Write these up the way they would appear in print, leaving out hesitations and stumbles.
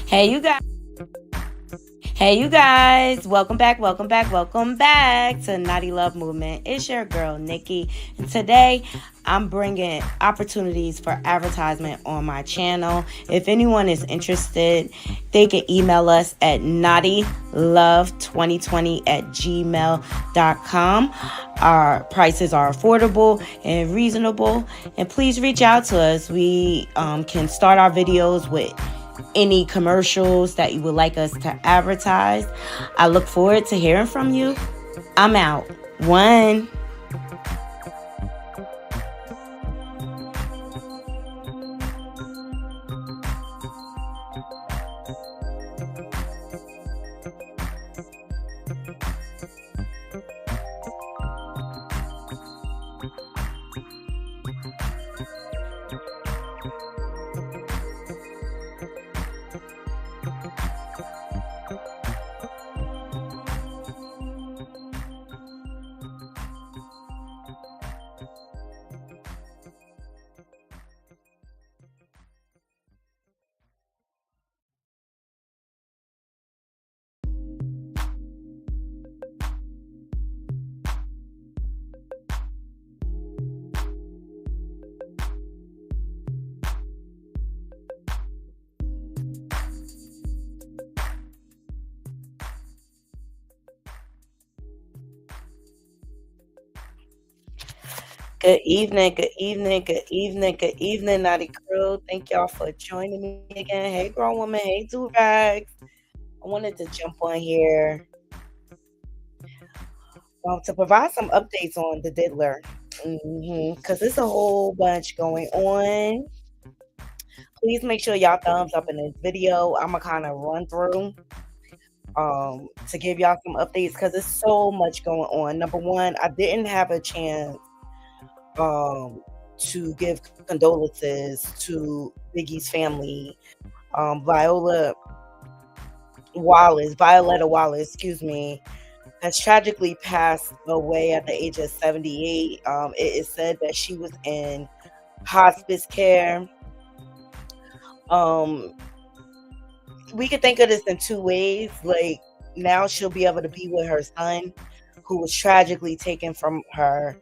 Hey, you guys. Hey, you guys. Welcome back to Naughty Love Movement. It's your girl, Nikki. And today, I'm bringing opportunities for advertisement on my channel. If anyone is interested, they can email us at naughtylove2020@gmail.com. Our prices are affordable and reasonable. And please reach out to us. We can start our videos with any commercials that you would like us to advertise. I look forward to hearing from you. I'm out. One. Good evening, Naughty Crew. Thank y'all for joining me again. Hey, grown woman. Hey, do-rags. I wanted to jump on here to provide some updates on the Diddler. Because there's a whole bunch going on. Please make sure y'all thumbs up in this video. I'm going to kind of run through to give y'all some updates because there's so much going on. Number one, I didn't have a chance to give condolences to Biggie's family. Violetta Wallace, excuse me, has tragically passed away at the age of 78. It is said that she was in hospice care. We could think of this in two ways. Like, now she'll be able to be with her son, who was tragically taken from her.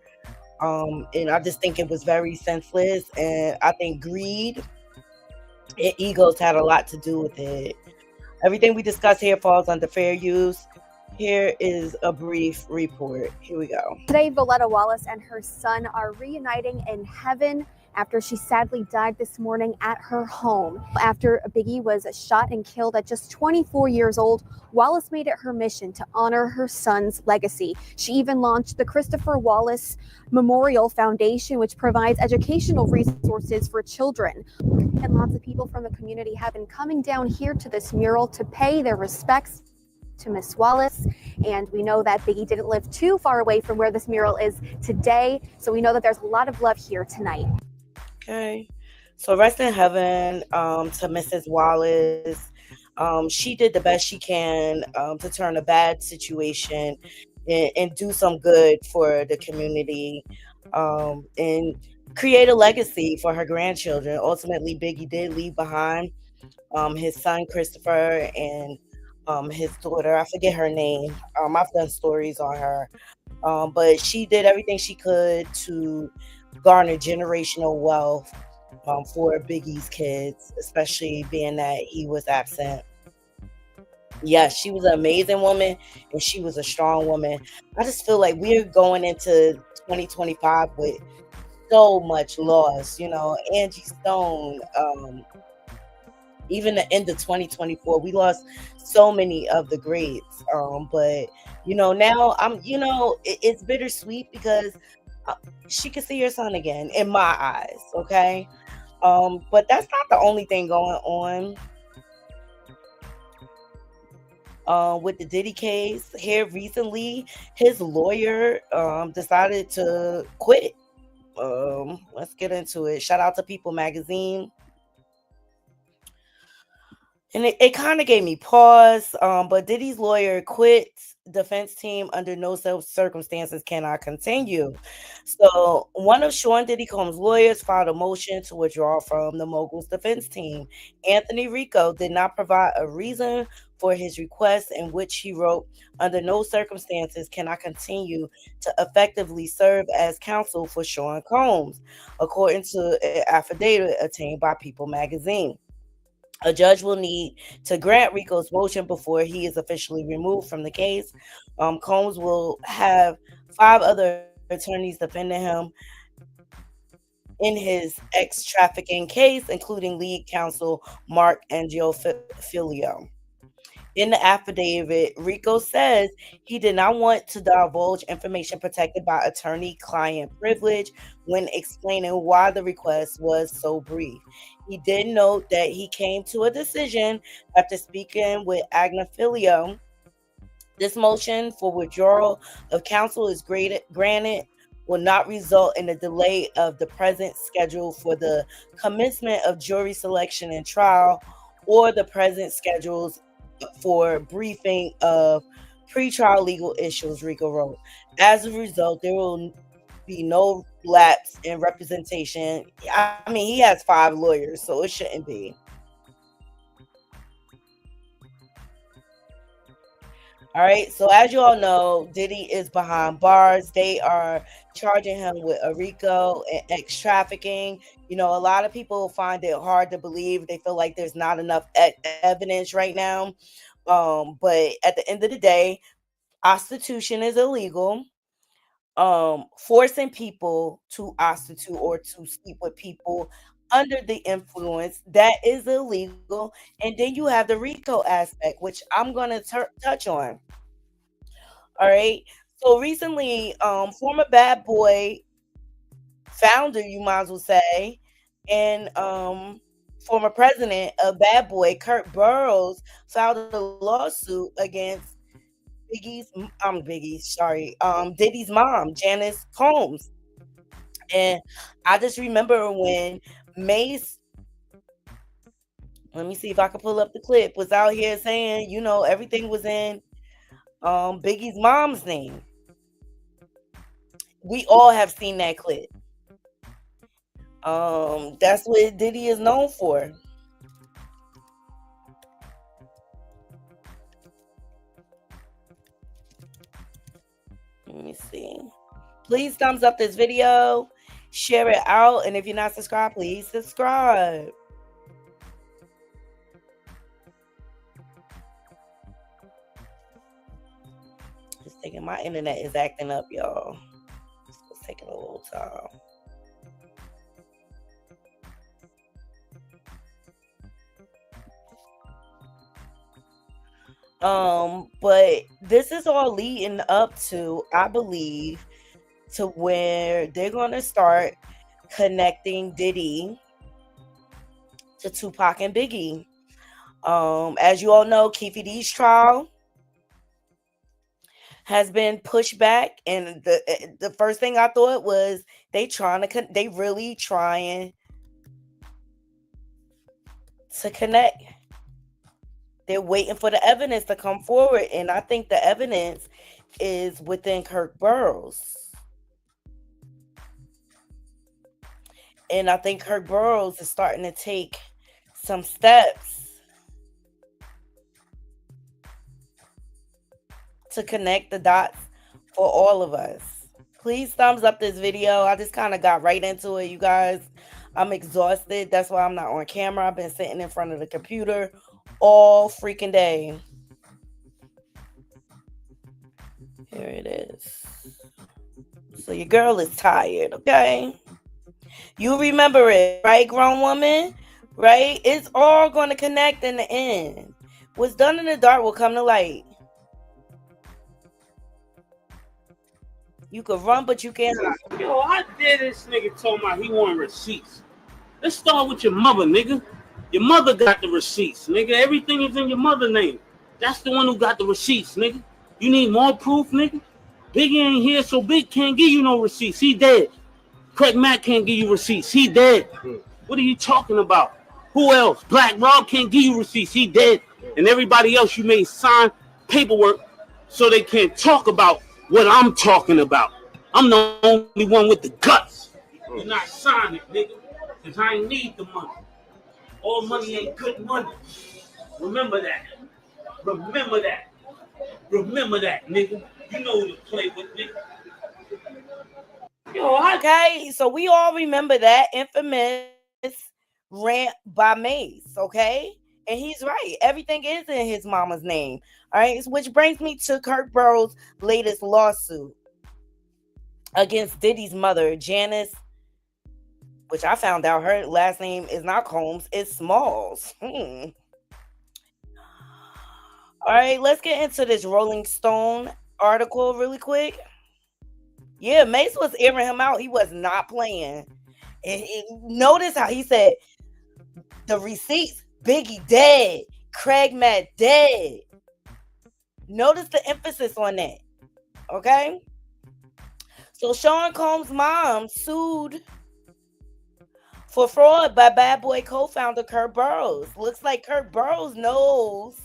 And I just think it was very senseless. And I think greed and egos had a lot to do with it. Everything we discuss here falls under fair use. Here is a brief report. Here we go. Today, Violetta Wallace and her son are reuniting in heaven after she sadly died this morning at her home. After Biggie was shot and killed at just 24 years old, Wallace made it her mission to honor her son's legacy. She even launched the Christopher Wallace Memorial Foundation, which provides educational resources for children. And lots of people from the community have been coming down here to this mural to pay their respects to Miss Wallace. And we know that Biggie didn't live too far away from where this mural is today. So we know that there's a lot of love here tonight. Okay. So rest in heaven to Mrs. Wallace. She did the best she can to turn a bad situation and do some good for the community and create a legacy for her grandchildren. Ultimately, Biggie did leave behind his son, Christopher, and his daughter. I forget her name. I've done stories on her. But she did everything she could to garner generational wealth for Biggie's kids, especially being that he was absent. Yes, she was an amazing woman and she was a strong woman. I just feel like we're going into 2025 with so much loss. Angie Stone, even the end of 2024, we lost so many of the greats. But now it's bittersweet because she could see her son again in my eyes. Okay. But that's not the only thing going on with the Diddy case. Here recently, his lawyer decided to quit. Let's get into it. Shout out to People Magazine. And it kind of gave me pause. But Diddy's lawyer quit defense team under no circumstances cannot continue. So one of Sean Diddy Combs' lawyers filed a motion to withdraw from the mogul's defense team. Anthony Rico did not provide a reason for his request, in which he wrote, "Under no circumstances can I continue to effectively serve as counsel for Sean Combs," according to an affidavit obtained by People magazine. A judge will need to grant Rico's motion before he is officially removed from the case. Combs will have five other attorneys defending him in his ex-trafficking case, including lead counsel Mark Angiofilio. In the affidavit, Rico says he did not want to divulge information protected by attorney-client privilege when explaining why the request was so brief. He did note that he came to a decision after speaking with Agnafilio. This motion for withdrawal of counsel is granted will not result in a delay of the present schedule for the commencement of jury selection and trial, or the present schedules for briefing of pretrial legal issues, Rico wrote. As a result, there will be no lapse in representation. I mean, he has five lawyers, so it shouldn't be. All right. So as you all know, Diddy is behind bars. They are charging him with a RICO and ex-trafficking. You know, a lot of people find it hard to believe. They feel like there's not enough evidence right now. But at the end of the day, prostitution is illegal. Forcing people to prostitute or to sleep with people under the influence, that is illegal. And then you have the RICO aspect, which I'm going to touch on. All right. So recently, former Bad Boy founder, you might as well say, and former president of Bad Boy, Kirk Burrows, filed a lawsuit against Diddy's mom, Janice Combs. And I just remember when Mace, let me see if I can pull up the clip, was out here saying, you know, everything was in Biggie's mom's name. We all have seen that clip. That's what Diddy is known for. Let me see. Please thumbs up this video, share it out, and if you're not subscribed, please subscribe. Just thinking my internet is acting up, y'all. It's taking a little time. But this is all leading up to, I believe, to where they're gonna start connecting Diddy to Tupac and Biggie. As you all know, Keefe D's trial has been pushed back, and the first thing I thought was they really trying to connect. They're waiting for the evidence to come forward, and I think the evidence is within Kirk Burrows. And I think Kirk Burrows is starting to take some steps to connect the dots for all of us. Please thumbs up this video. I just kind of got right into it, you guys. I'm exhausted. That's why I'm not on camera. I've been sitting in front of the computer all freaking day. Here it is. So your girl is tired, okay? You remember it, right, grown woman? Right? It's all going to connect in the end. What's done in the dark will come to light. You could run, but you can't hide. Yo, I dare this nigga told me he wanted receipts. Let's start with your mother, nigga. Your mother got the receipts, nigga. Everything is in your mother's name. That's the one who got the receipts, nigga. You need more proof, nigga? Biggie ain't here, so Big can't give you no receipts. He dead. Craig Mack can't give you receipts. He dead. What are you talking about? Who else? Black Rob can't give you receipts. He dead. And everybody else, you made sign paperwork so they can't talk about what I'm talking about. I'm the only one with the guts. You're not signing, nigga. Because I ain't need the money. All money ain't good money. Remember that. Remember that. Remember that, nigga. You know who to play with, nigga. Okay, so we all remember that infamous rant by Mace, okay? And he's right. Everything is in his mama's name. All right, which brings me to Kirk Burrows' latest lawsuit against Diddy's mother, Janice, which I found out her last name is not Combs, it's Smalls. All right, let's get into this Rolling Stone article really quick. Yeah, Mace was airing him out. He was not playing. And notice how he said the receipts, Biggie dead, Craig Matt dead. Notice the emphasis on that. Okay? So Sean Combs' mom sued for fraud by Bad Boy co-founder Kirk Burrows. Looks like Kirk Burrows knows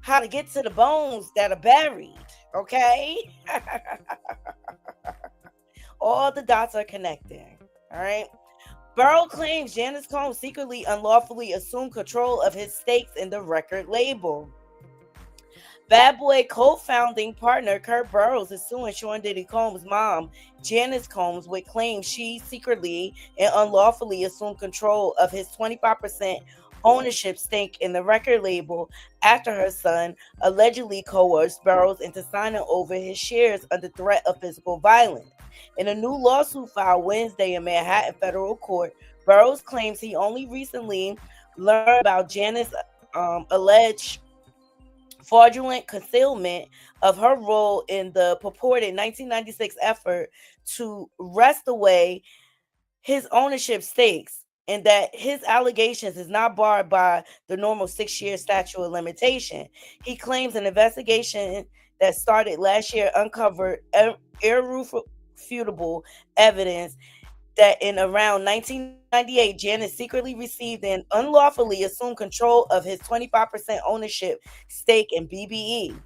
how to get to the bones that are buried. Okay? All the dots are connecting. All right. Burrow claims Janice Combs secretly, unlawfully assumed control of his stakes in the record label. Bad Boy co-founding partner Kirk Burrows is suing Sean Diddy Combs' mom, Janice Combs, with claims she secretly and unlawfully assumed control of his 25% ownership stake in the record label after her son allegedly coerced Burrows into signing over his shares under threat of physical violence. In a new lawsuit filed Wednesday in Manhattan federal court, Burrows claims he only recently learned about Janice's alleged fraudulent concealment of her role in the purported 1996 effort to wrest away his ownership stakes, and that his allegations is not barred by the normal 6-year statute of limitation. He claims an investigation that started last year uncovered irrefutable evidence that in around 1998, Janice secretly received and unlawfully assumed control of his 25% ownership stake in BBE.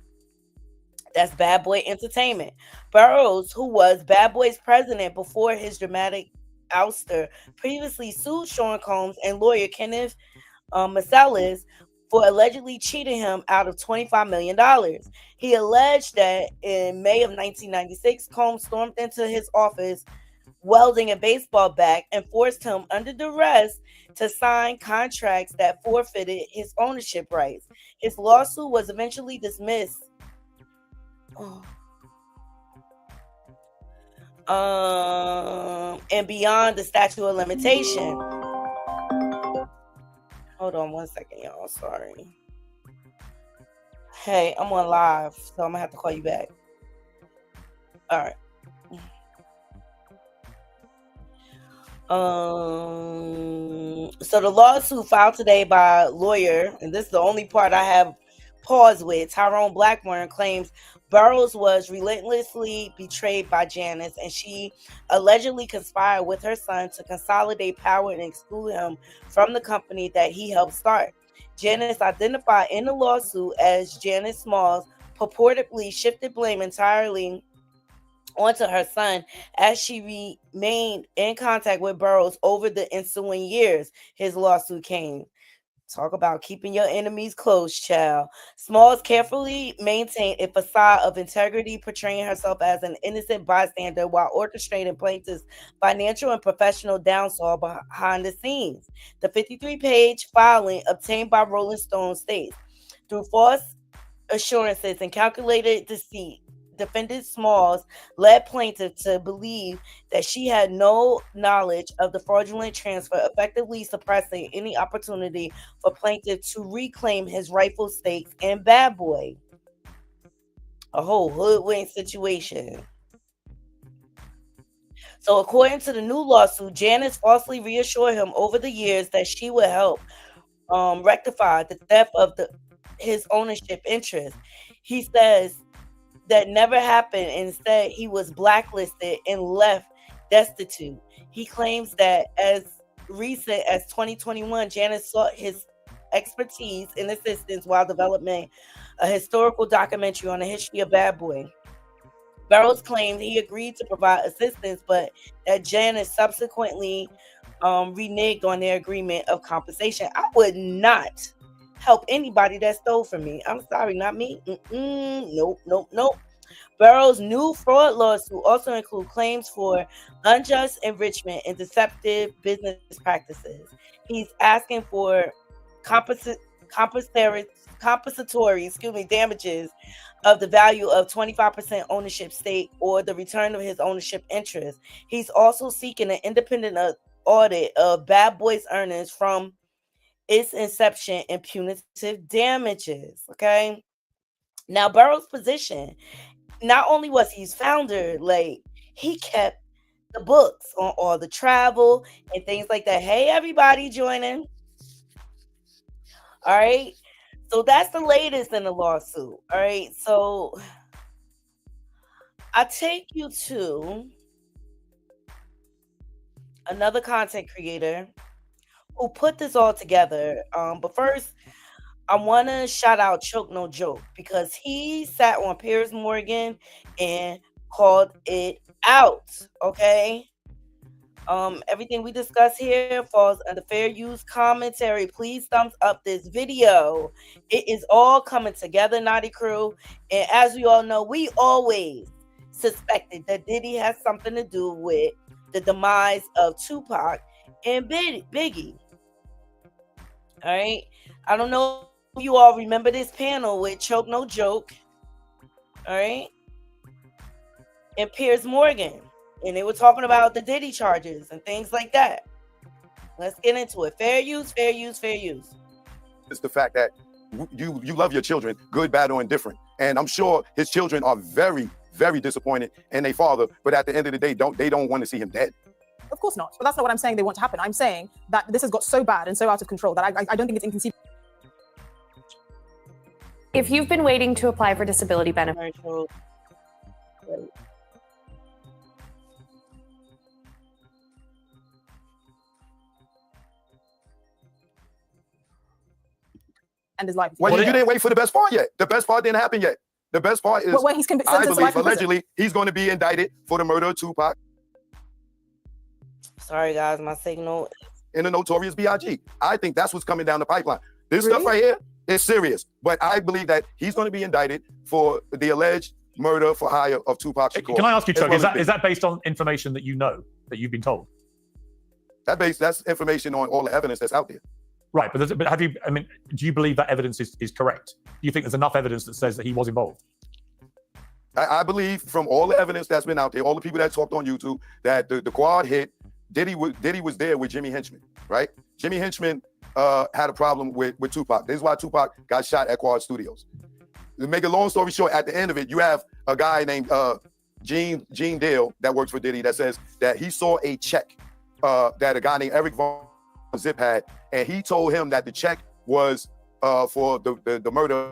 That's Bad Boy Entertainment. Burrows, who was Bad Boy's president before his dramatic ouster, previously sued Sean Combs and lawyer Kenneth Marsalis for allegedly cheating him out of $25 million. He alleged that in May of 1996, Combs stormed into his office welding a baseball bat and forced him under duress to sign contracts that forfeited his ownership rights. His lawsuit was eventually dismissed. And beyond the statute of limitation. Hold on one second, y'all. Sorry. Hey, I'm on live, so I'm gonna have to call you back. All right. So the lawsuit filed today by a lawyer, and this is the only part I have pause with. Tyrone Blackburn claims Burrows was relentlessly betrayed by Janice, and she allegedly conspired with her son to consolidate power and exclude him from the company that he helped start. Janice, identified in the lawsuit as Janice Smalls, purportedly shifted blame entirely onto her son as she remained in contact with Burrows over the ensuing years his lawsuit came. Talk about keeping your enemies close, child. Smalls carefully maintained a facade of integrity, portraying herself as an innocent bystander while orchestrating plaintiff's financial and professional downfall behind the scenes. The 53-page filing obtained by Rolling Stone states, through false assurances and calculated deceit, defendant Smalls led plaintiff to believe that she had no knowledge of the fraudulent transfer, effectively suppressing any opportunity for plaintiff to reclaim his rightful stakes in Bad Boy. A whole hoodwink situation. So according to the new lawsuit, Janice falsely reassured him over the years that she would help rectify the theft of his ownership interest. He says that never happened. Instead, he was blacklisted and left destitute. He claims that as recent as 2021, Janice sought his expertise and assistance while developing a historical documentary on the history of Bad Boy. Burrows claimed he agreed to provide assistance, but that Janice subsequently reneged on their agreement of compensation. I would not help anybody that stole from me. I'm sorry, not me. Nope, nope, nope. Burrows' new fraud lawsuit also includes claims for unjust enrichment and deceptive business practices. He's asking for compensatory, damages of the value of 25% ownership stake or the return of his ownership interest. He's also seeking an independent audit of Bad Boy's earnings from its inception and punitive damages. Okay. Now, Burrows' position, not only was he's founder, like he kept the books on all the travel and things like that. Hey, everybody joining. All right. So that's the latest in the lawsuit. All right. So I take you to another content creator who put this all together. But first, I want to shout out Choke No Joke because he sat on Piers Morgan and called it out. Okay. Everything we discuss here falls under fair use commentary. Please thumbs up this video. It is all coming together, Naughty Crew. And as we all know, we always suspected that Diddy has something to do with the demise of Tupac and Biggie. All right. I don't know if you all remember this panel with Choke No Joke. All right. And Piers Morgan. And they were talking about the Diddy charges and things like that. Let's get into it. Fair use, fair use, fair use. It's the fact that you love your children, good, bad, or indifferent. And I'm sure his children are very, very disappointed in their father. But at the end of the day, they don't want to see him dead. Of course not. But that's not what I'm saying they want to happen. I'm saying that this has got so bad and so out of control that I don't think it's inconceivable. If you've been waiting to apply for disability benefits, and his life. Well, you didn't wait for the best part yet. The best part didn't happen yet. The best part is, where he's I believe, allegedly, he's going to be indicted for the murder of Tupac. Sorry, guys, my signal. In the Notorious B.I.G. I think that's what's coming down the pipeline. This stuff right here is serious. But I believe that he's going to be indicted for the alleged murder for hire of Tupac Shakur. Can I ask you, Chuck, is that based on information that you know, that you've been told? That's information on all the evidence that's out there. Right, but have you? I mean, do you believe that evidence is correct? Do you think there's enough evidence that says that he was involved? I believe from all the evidence that's been out there, all the people that talked on YouTube, that the quad hit. Diddy was there with Jimmy Henchman, right? Jimmy Henchman had a problem with Tupac. This is why Tupac got shot at Quad Studios. To make a long story short, at the end of it, you have a guy named Gene Dale that works for Diddy that says that he saw a check that a guy named Eric Von Zip had, and he told him that the check was for the murder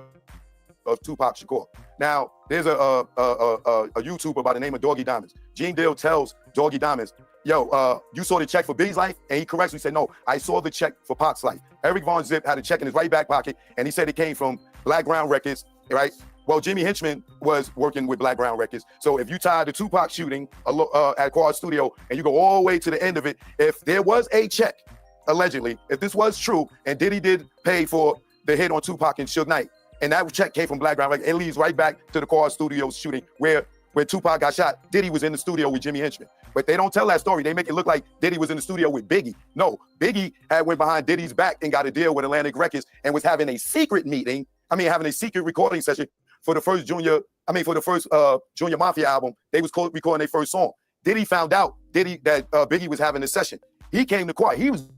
of Tupac Shakur. Now, there's a YouTuber by the name of Doggy Diamonds. Gene Dale tells Doggy Diamonds, yo, you saw the check for Biggie's life? And he correctly said, no, I saw the check for Pac's life. Eric Von Zip had a check in his right back pocket, and he said it came from Black Ground Records, right? Well, Jimmy Henchman was working with Black Ground Records. So if you tie the Tupac shooting at Quad Studio and you go all the way to the end of it, if there was a check, allegedly, if this was true, and Diddy did pay for the hit on Tupac and Suge Knight, and that check came from Black Ground Records, it leads right back to the Quad Studios shooting where Tupac got shot. Diddy was in the studio with Jimmy Henchman. But they don't tell that story. They make it look like Diddy was in the studio with Biggie. No, Biggie went behind Diddy's back and got a deal with Atlantic Records and was having a secret meeting, having a secret recording session for the first Junior Mafia album. They was recording their first song. Diddy found out that Biggie was having a session. He came to court. He was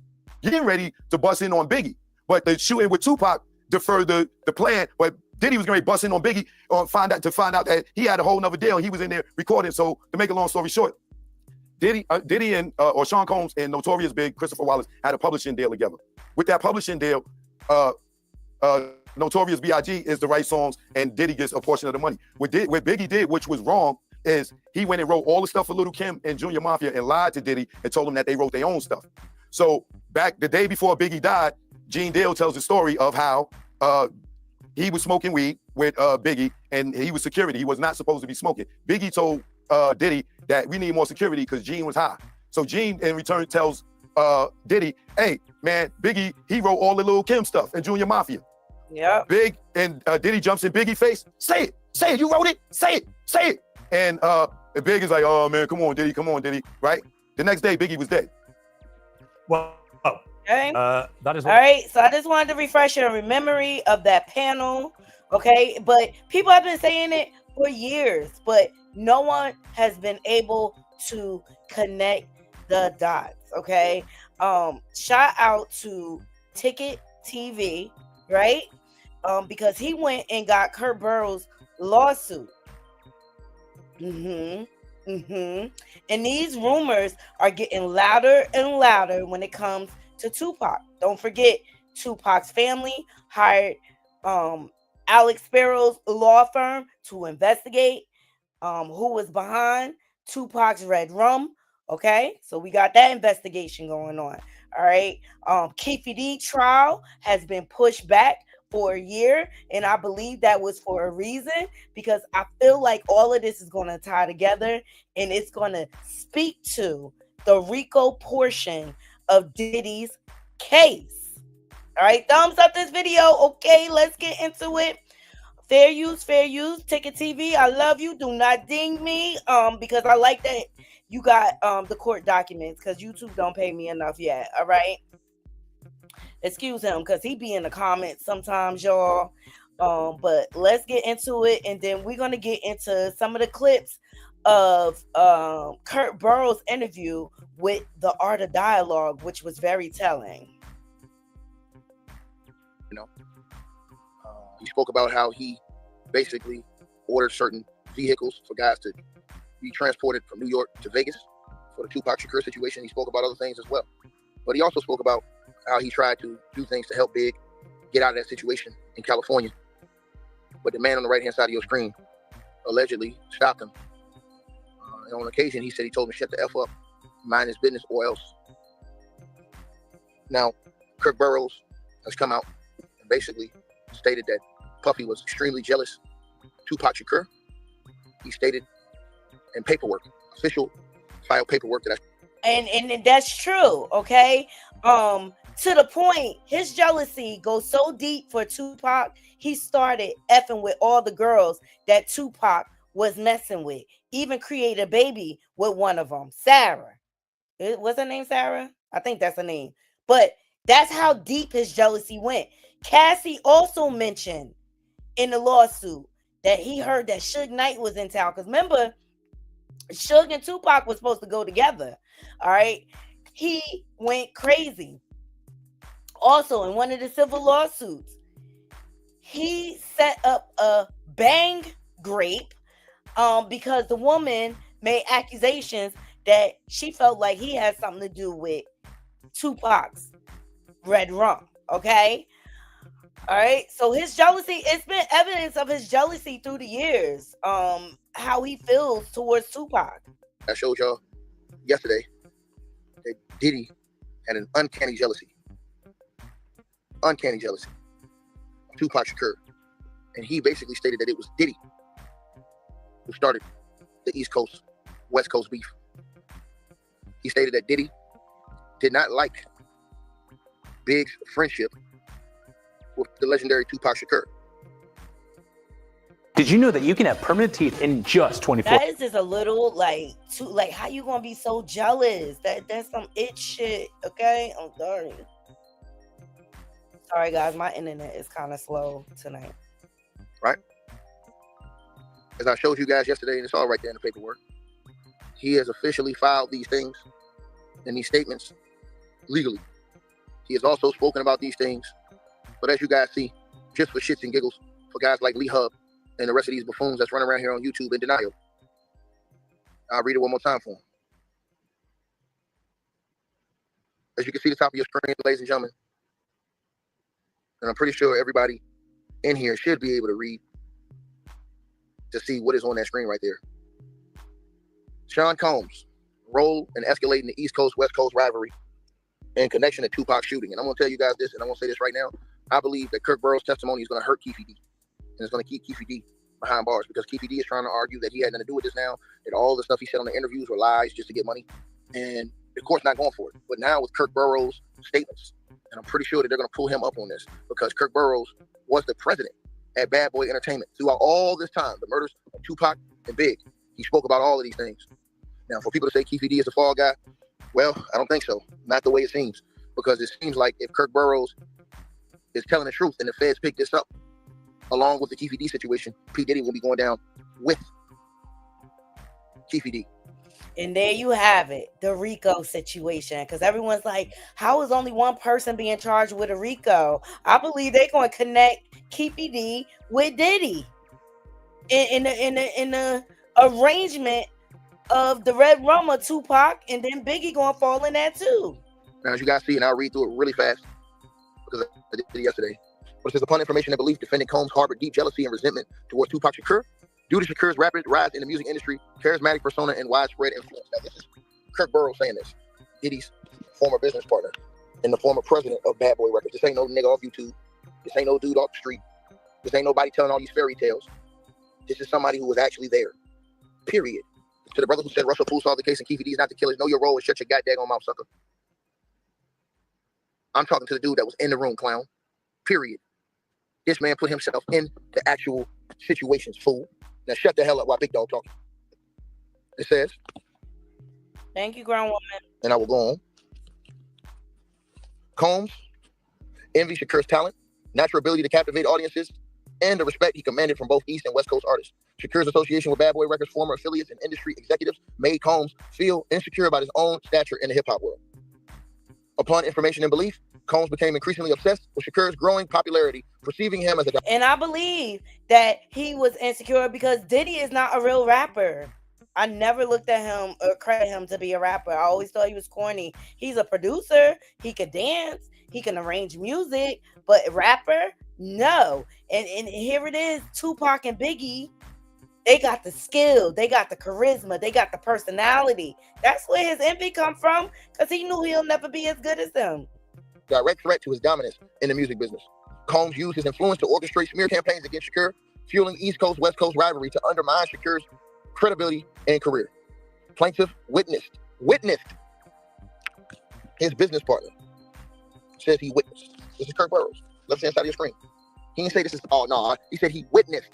getting ready to bust in on Biggie. But the shooting with Tupac deferred the plan. But Diddy was going to bust in on Biggie to find out that he had a whole nother deal. He was in there recording. So to make a long story short, Diddy and Sean Combs and Notorious Big Christopher Wallace had a publishing deal together. With that publishing deal, Notorious B.I.G. is the right songs and Diddy gets a portion of the money. What Biggie did, which was wrong, is he went and wrote all the stuff for Little Kim and Junior Mafia and lied to Diddy and told him that they wrote their own stuff. So back the day before Biggie died, Gene Deal tells the story of how he was smoking weed with Biggie, and he was security. He was not supposed to be smoking. Biggie told Diddy that we need more security because Gene was high. So Gene in return tells Diddy, hey man, Biggie, he wrote all the Lil' Kim stuff and Junior Mafia. Yeah. Big and Diddy jumps in Biggie's face. Say it, you wrote it. Say it. And Big is like, oh man, come on, Diddy, right? The next day, Biggie was dead. Well, Okay. that is All right. So I just wanted to refresh your memory of that panel. Okay. But people have been saying it for years, but no one has been able to connect the dots. Okay. Shout out to Ticket TV, right? Because he went and got Kirk Burrows' lawsuit. And these rumors are getting louder and louder when it comes to Tupac. Don't forget, Tupac's family hired Alex Sparrow's law firm to investigate who was behind Tupac's Redrum. Okay, so we got that investigation going on. All right, Keefe D trial has been pushed back for a year, and I believe that was for a reason, because I feel like all of this is going to tie together, and it's going to speak to the RICO portion of Diddy's case. All right, thumbs up this video. Okay, let's get into it. Fair use. Ticket TV, I love you. Do not ding me, because I like that you got the court documents, because YouTube don't pay me enough yet. All right. Excuse him, because he be in the comments sometimes, y'all. But let's get into it, and then we're gonna get into some of the clips of Kirk Burrows' interview with the Art of Dialogue, which was very telling. You know, he spoke about how he basically ordered certain vehicles for guys to be transported from New York to Vegas for the Tupac Shakur situation. He spoke about other things as well, but he also spoke about how he tried to do things to help Big get out of that situation in California. But the man on the right-hand side of your screen allegedly stopped him. And on occasion, he said he told him to shut the F up, mind his business, or else. Now, Kirk Burrows has come out and basically stated that Puffy was extremely jealous of Tupac Shakur. He stated in paperwork, official file paperwork that And that's true, okay? To the point, his jealousy goes so deep for Tupac, he started effing with all the girls that Tupac was messing with. Even created a baby with one of them, Sarah. What's her name, Sarah? I think that's her name. But that's how deep his jealousy went. Cassie also mentioned in the lawsuit that he heard that Suge Knight was in town. Because remember, Suge and Tupac was supposed to go together. All right. He went crazy. Also, in one of the civil lawsuits, he set up a bang grape because the woman made accusations that she felt like he had something to do with Tupac's Redrum. Okay. All right. So his jealousy, it's been evidence of his jealousy through the years. How he feels towards Tupac. I showed y'all yesterday that Diddy had an uncanny jealousy of Tupac Shakur. And he basically stated that it was Diddy who started the East Coast, West Coast beef. He stated that Diddy did not like Big's friendship with the legendary Tupac Shakur. Did you know that you can have permanent teeth in just 24? That is just a little like how you gonna be so jealous? That's some itch shit. Okay, I'm sorry. Sorry guys, my internet is kind of slow tonight. Right? As I showed you guys yesterday, and it's all right there in the paperwork, he has officially filed these things and these statements legally. He has also spoken about these things, but as you guys see, just for shits and giggles, for guys like Lee Hub and the rest of these buffoons that's running around here on YouTube in denial. I'll read it one more time for him. As you can see the top of your screen, ladies and gentlemen, and I'm pretty sure everybody in here should be able to read to see what is on that screen right there. Sean Combs' role in escalating the East Coast, West Coast rivalry in connection to Tupac shooting. And I'm going to tell you guys this, and I'm going to say this right now. I believe that Kirk Burrows' testimony is going to hurt Keefy D. And it's going to keep Keefy D behind bars, because Keefy D is trying to argue that he had nothing to do with this now, that all the stuff he said on the interviews were lies just to get money. And the court's not going for it. But now with Kirk Burrows' statements, and I'm pretty sure that they're going to pull him up on this, because Kirk Burrows was the president at Bad Boy Entertainment throughout all this time, the murders of Tupac and Big. He spoke about all of these things. Now, for people to say Keefy D is the fall guy, well, I don't think so. Not the way it seems. Because it seems like if Kirk Burrows is telling the truth and the feds pick this up, along with the Keefy D situation, P. Diddy will be going down with Keefy D. And there you have it, the RICO situation. Because everyone's like, how is only one person being charged with a RICO? I believe they're going to connect Keefy D with Diddy in the arrangement of the Redrum of Tupac, and then Biggie going to fall in that too. Now, as you guys see, and I'll read through it really fast because I did it yesterday. But it says, upon information and belief, defendant Combs harbored deep jealousy and resentment towards Tupac Shakur due to Shakur's rapid rise in the music industry, charismatic persona, and widespread influence. Now, this is Kirk Burrows saying this. Diddy's former business partner and the former president of Bad Boy Records. This ain't no nigga off YouTube. This ain't no dude off the street. This ain't nobody telling all these fairy tales. This is somebody who was actually there. Period. To the brother who said Russell Poole solved the case and Keefy D is not the killer, know your role and shut your goddamn mouth, sucker. I'm talking to the dude that was in the room, clown. Period. This man put himself in the actual situations, fool. Now shut the hell up while Big Dog talking. It says, thank you, grown woman. And I will go on. Combs envy Shakur's talent, natural ability to captivate audiences, and the respect he commanded from both East and West Coast artists. Shakur's association with Bad Boy Records' former affiliates and industry executives made Combs feel insecure about his own stature in the hip-hop world. Upon information and belief, Combs became increasingly obsessed with Shakur's growing popularity, perceiving him as a... And I believe that he was insecure because Diddy is not a real rapper. I never looked at him or credit him to be a rapper. I always thought he was corny. He's a producer. He could dance. He can arrange music. But rapper? No. And here it is, Tupac and Biggie. They got the skill. They got the charisma. They got the personality. That's where his envy come from, because he knew he'll never be as good as them. Direct threat to his dominance in the music business. Combs used his influence to orchestrate smear campaigns against Shakur, fueling East Coast, West Coast rivalry to undermine Shakur's credibility and career. Plaintiff witnessed his business partner. Says he witnessed. This is Kirk Burrows. Left-hand side of your screen. He didn't say this is, oh, no. He said he witnessed.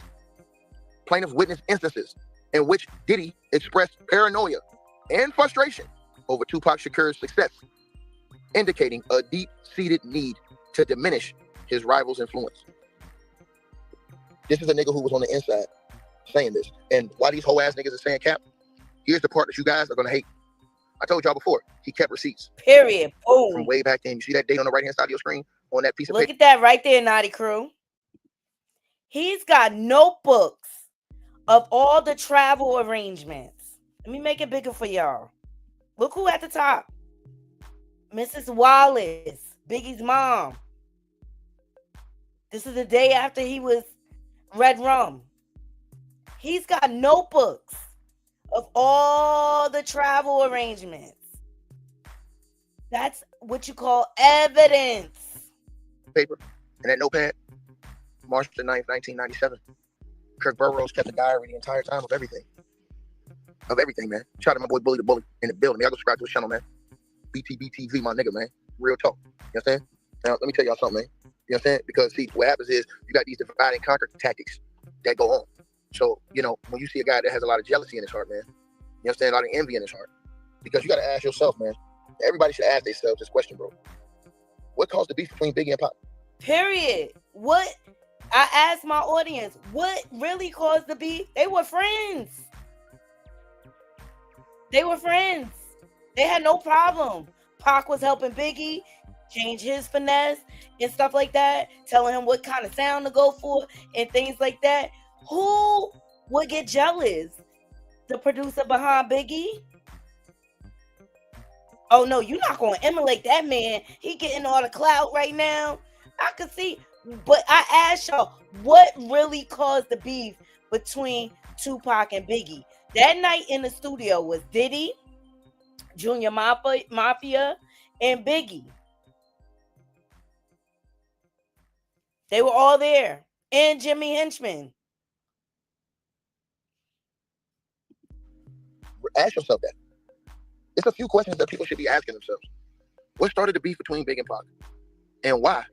Plaintiff witnessed instances in which Diddy expressed paranoia and frustration over Tupac Shakur's success, indicating a deep-seated need to diminish his rival's influence. This is a nigga who was on the inside saying this. And why these whole ass niggas are saying cap, here's the part that you guys are going to hate. I told y'all before, he kept receipts. Period. Boom. From way back then. You see that date on the right-hand side of your screen on that piece of paper? paper? Look at that right there, Naughty Crew. He's got notebooks of all the travel arrangements. Let me make it bigger for y'all. Look who at the top. Mrs. Wallace, Biggie's mom. This is the day after he was Redrum. He's got notebooks of all the travel arrangements. That's what you call evidence. Paper and that notepad, March the 9th, 1997. Kirk Burrows kept a diary the entire time of everything. Of everything, man. Shout out to my boy Bully the Bully in the building. Y'all go subscribe to his channel, man. BTBTV, my nigga, man. Real talk. You know what I'm saying? Now, let me tell y'all something, man. You know what I'm saying? Because, see, what happens is you got these divide and conquer tactics that go on. So, you know, when you see a guy that has a lot of jealousy in his heart, man, you know what I'm saying? A lot of envy in his heart. Because you got to ask yourself, man. Everybody should ask themselves this question, bro. What caused the beef between Biggie and Pop? Period. What? I asked my audience, what really caused the beef? They were friends. They were friends. They had no problem. Pac was helping Biggie change his finesse and stuff like that, telling him what kind of sound to go for and things like that. Who would get jealous? The producer behind Biggie? Oh no, you're not going to emulate that man. He getting all the clout right now. I could see. But I asked y'all, what really caused the beef between Tupac and Biggie? That night in the studio was Diddy, Junior Mafia, and Biggie. They were all there. And Jimmy Henchman. Ask yourself that. It's a few questions that people should be asking themselves. What started the beef between Big and Pac? And why?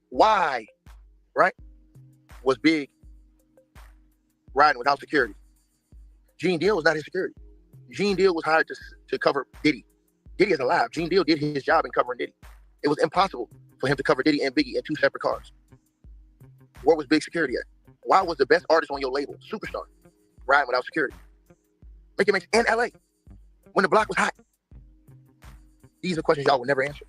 Why, right, was Big riding without security? Gene Deal was not his security. Gene Deal was hired to cover Diddy. Diddy is alive. Gene Deal did his job in covering Diddy. It was impossible for him to cover Diddy and Biggie in two separate cars. Where was Big security at? Why was the best artist on your label, Superstar, riding without security? Make it make sense. In LA, when the block was hot. These are questions y'all will never answer.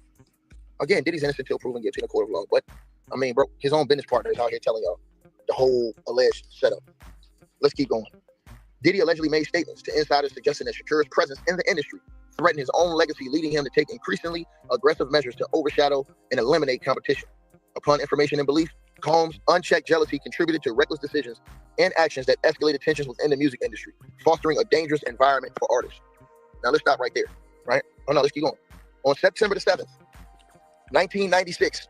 Again, Diddy's innocent until proven guilty in a court of law. But, I mean, bro, his own business partner is out here telling y'all the whole alleged setup. Let's keep going. Diddy allegedly made statements to insiders suggesting that Shakur's presence in the industry threatened his own legacy, leading him to take increasingly aggressive measures to overshadow and eliminate competition. Upon information and belief, Combs' unchecked jealousy contributed to reckless decisions and actions that escalated tensions within the music industry, fostering a dangerous environment for artists. Now, let's stop right there, right? Oh, no, let's keep going. On September the 7th, 1996,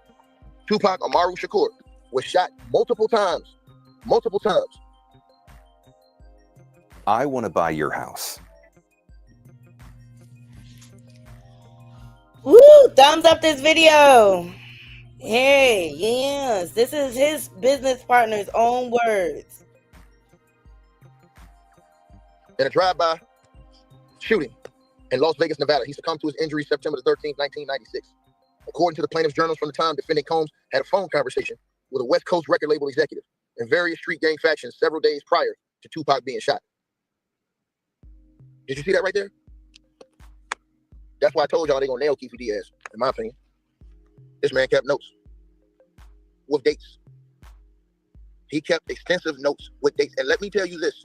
Tupac Amaru Shakur was shot multiple times. I want to buy your house. Woo! Thumbs up this video. Hey, yes, this is his business partner's own words. In a drive-by shooting in Las Vegas, Nevada, he succumbed to his injuries September the 13th, 1996. According to the plaintiff's journals from the time, defendant Combs had a phone conversation with a West Coast record label executive and various street gang factions several days prior to Tupac being shot. Did you see that right there? That's why I told y'all they're going to nail Keefe Diaz, in my opinion. This man kept notes with dates. He kept extensive notes with dates. And let me tell you this,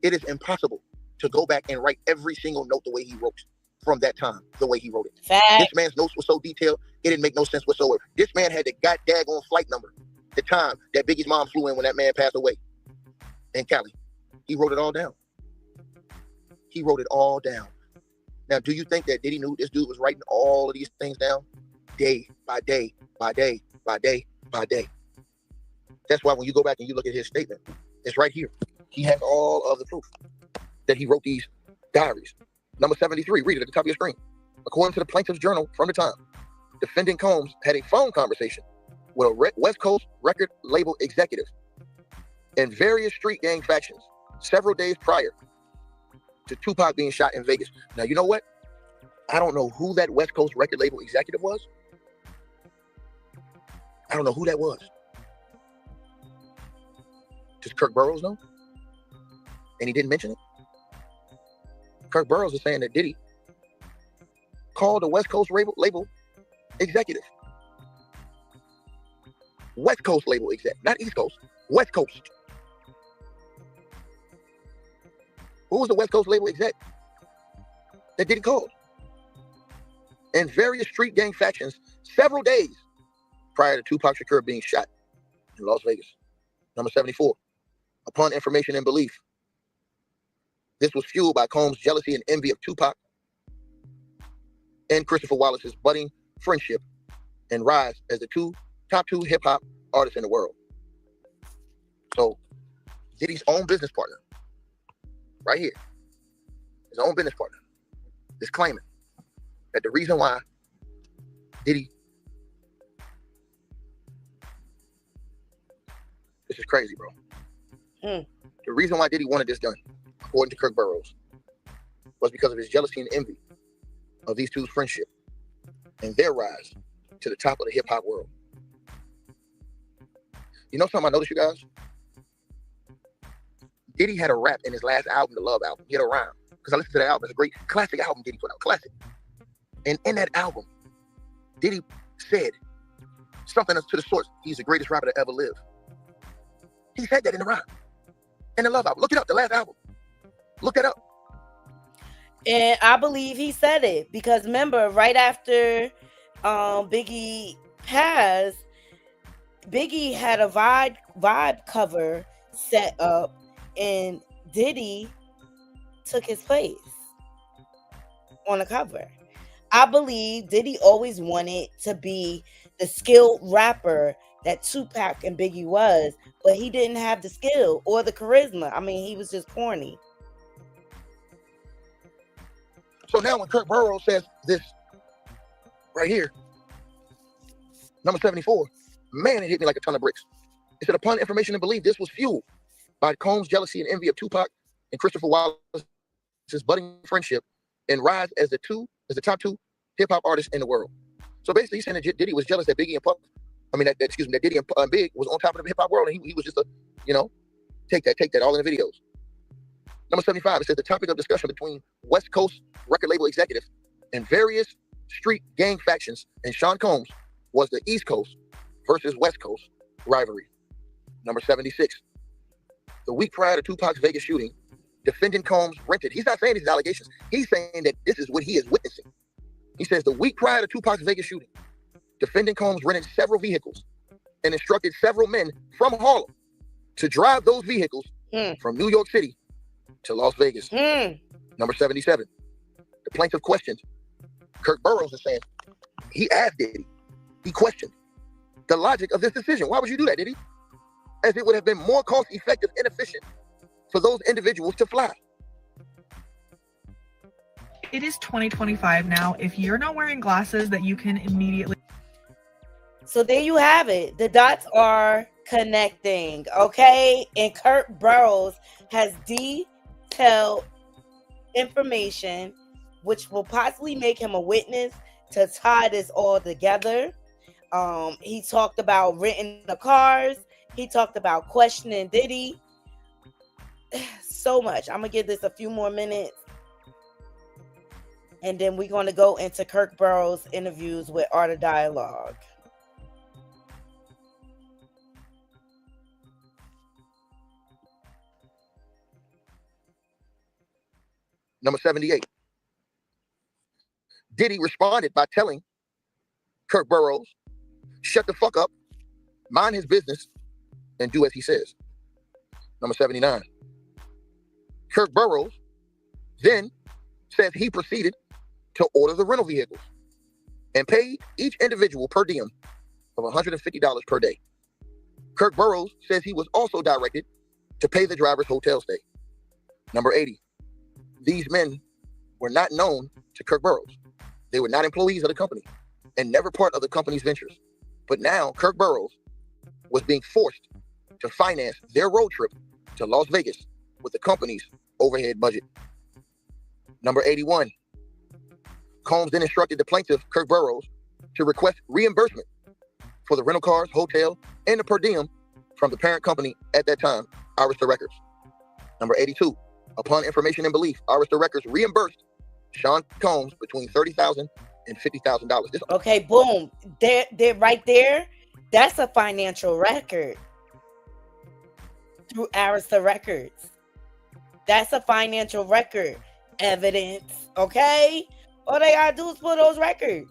it is impossible to go back and write every single note the way he wrote from that time, the way he wrote it. Fact. This man's notes were so detailed, it didn't make no sense whatsoever. This man had the goddamn flight number, the time that Biggie's mom flew in when that man passed away in Cali. He wrote it all down. He wrote it all down. Now, do you think that Diddy knew this dude was writing all of these things down day by day, by day, by day, by day? That's why when you go back and you look at his statement, it's right here. He has all of the proof that he wrote these diaries. Number 73, read it at the top of your screen. According to the plaintiff's journal from the time, defendant Combs had a phone conversation with a West Coast record label executive and various street gang factions several days prior to Tupac being shot in Vegas. Now, you know what? I don't know who that West Coast record label executive was. I don't know who that was. Does Kirk Burrows know? And he didn't mention it? Kirk Burrows is saying that Diddy called a West Coast label executive. West Coast label exec, not East Coast, West Coast. Who was the West Coast label exec that Diddy called? And various street gang factions several days prior to Tupac Shakur being shot in Las Vegas. Number 74. Upon information and belief, this was fueled by Combs' jealousy and envy of Tupac and Christopher Wallace's budding friendship and rise as the top two hip-hop artists in the world. So, Diddy's own business partner, right here, his own business partner, is claiming that the reason why Diddy, this is crazy, bro. The reason why Diddy wanted this done, according to Kirk Burrows, was because of his jealousy and envy of these two's friendship and their rise to the top of the hip-hop world. You know something I noticed, you guys? Diddy had a rap in his last album, the Love album. He had a rhyme. Because I listened to that album. It's a great classic album Diddy put out. Classic. And in that album, Diddy said something to the source. He's the greatest rapper to ever live. He said that in the rhyme. In the Love album. Look it up, the last album. Look it up. And I believe he said it. Because remember, right after Biggie passed, Biggie had a vibe cover set up, and Diddy took his place on the cover. I believe Diddy always wanted to be the skilled rapper that Tupac and Biggie was, but he didn't have the skill or the charisma. I mean, he was just corny. So now when Kirk Burrows says this right here, number 74, man, it hit me like a ton of bricks. It said, upon information and belief, this was fueled by Combs' jealousy and envy of Tupac and Christopher Wallace's budding friendship and rise as the top two hip-hop artists in the world. So basically, he's saying that Diddy was jealous that Biggie and Puff, that Diddy and Big was on top of the hip-hop world, and he was just take that, all in the videos. Number 75, it says the topic of discussion between West Coast record label executives and various street gang factions and Sean Combs was the East Coast versus West Coast rivalry. Number 76, the week prior to Tupac's Vegas shooting, defendant Combs rented. He's not saying these allegations. He's saying that this is what he is witnessing. He says the week prior to Tupac's Vegas shooting, defendant Combs rented several vehicles and instructed several men from Harlem to drive those vehicles from New York City to Las Vegas. Number 77, the plaintiff questioned. Kirk Burrows is saying he asked Diddy, he questioned the logic of this decision. Why would you do that, Diddy? As it would have been more cost effective and efficient for those individuals to fly. It is 2025 now. If you're not wearing glasses, that you can immediately. So there you have it. The dots are connecting, okay? And Kirk Burrows has detailed information which will possibly make him a witness to tie this all together. He talked about renting the cars. He talked about questioning Diddy. So much. I'm going to give this a few more minutes. And then we're going to go into Kirk Burrows' interviews with Art of Dialogue. Number 78. Diddy responded by telling Kirk Burrows, shut the fuck up, mind his business, and do as he says. Number 79. Kirk Burrows then says he proceeded to order the rental vehicles and paid each individual per diem of $150 per day. Kirk Burrows says he was also directed to pay the driver's hotel stay. Number 80. These men were not known to Kirk Burrows. They were not employees of the company and never part of the company's ventures. But now Kirk Burrows was being forced to finance their road trip to Las Vegas with the company's overhead budget. Number 81. Combs then instructed the plaintiff, Kirk Burrows, to request reimbursement for the rental cars, hotel, and the per diem from the parent company at that time, Arista Records. Number 82. Upon information and belief, Arista Records reimbursed Sean Combs between $30,000 and $50,000. Okay, boom. They're right there. That's a financial record through Arista Records. That's a financial record. Evidence, okay? All they gotta do is pull those records.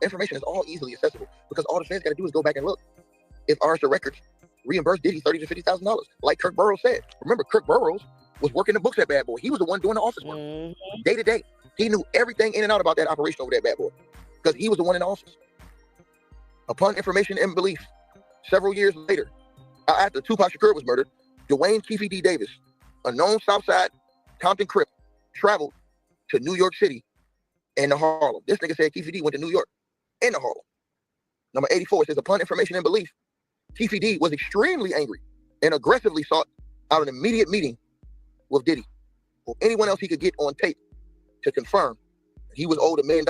Information is all easily accessible because all the fans gotta do is go back and look. If Arista Records reimbursed Diddy $30,000 to $50,000, like Kirk Burrows said. Remember, Kirk Burrows was working the books at Bad Boy. He was the one doing the office work, day to day. He knew everything in and out about that operation over there at Bad Boy because he was the one in the office. Upon information and belief, several years later, after Tupac Shakur was murdered, Dwayne Keefe D. Davis, a known Southside Compton Crip, traveled to New York City and to Harlem. This nigga said Keefe D went to New York and to Harlem. Number 84 says, upon information and belief, Keefe D was extremely angry and aggressively sought out an immediate meeting with Diddy or anyone else he could get on tape to confirm he was owed $1 million.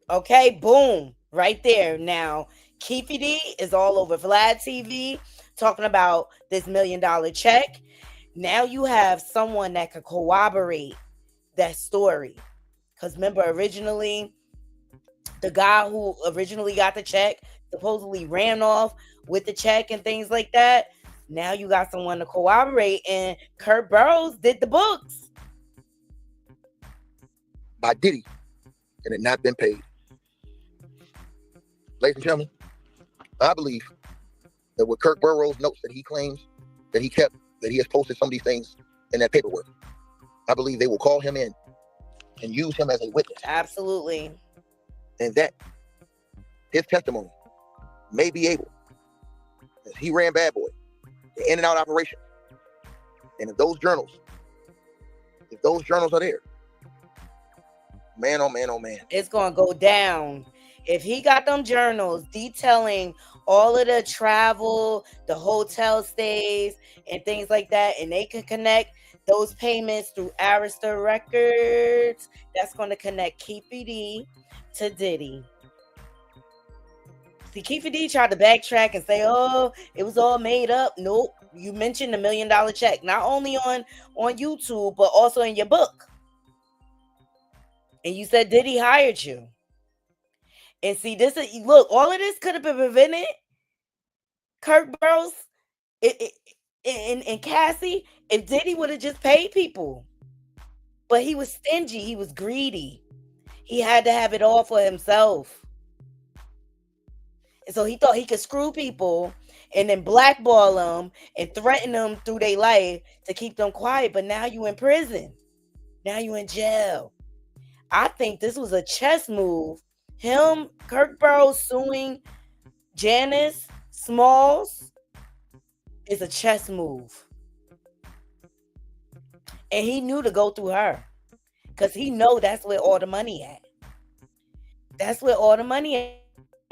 Okay, boom, right there. Now, Keefe D is all over Vlad TV talking about this $1 million check. Now you have someone that could corroborate that story. Because remember, originally, the guy who originally got the check supposedly ran off with the check and things like that. Now you got someone to corroborate, and Kirk Burrows did the books. By Diddy, and it not been paid. Ladies and gentlemen, I believe that with Kirk Burrows' notes that he claims that he kept, that he has posted some of these things in that paperwork, I believe they will call him in and use him as a witness. Absolutely. And that his testimony may be able, as he ran Bad Boy, the in and out operation. And if those journals are there, man, oh man, oh man, it's gonna go down. If he got them journals detailing all of the travel, the hotel stays, and things like that, and they can connect those payments through Arista Records, that's going to connect Keefe D to Diddy. See, Keefe D tried to backtrack and say, oh, it was all made up. Nope. You mentioned $1 million check, not only on YouTube, but also in your book. And you said Diddy hired you. And see, this is, look, all of this could have been prevented. Kirk Burrows and Cassie, if Diddy would have just paid people. But he was stingy. He was greedy. He had to have it all for himself. And so he thought he could screw people and then blackball them and threaten them through their life to keep them quiet. But now you in prison. Now you in jail. I think this was a chess move. Him, Kirk Burrows suing Janice Smalls is a chess move. And he knew to go through her. Because he know that's where all the money at. That's where all the money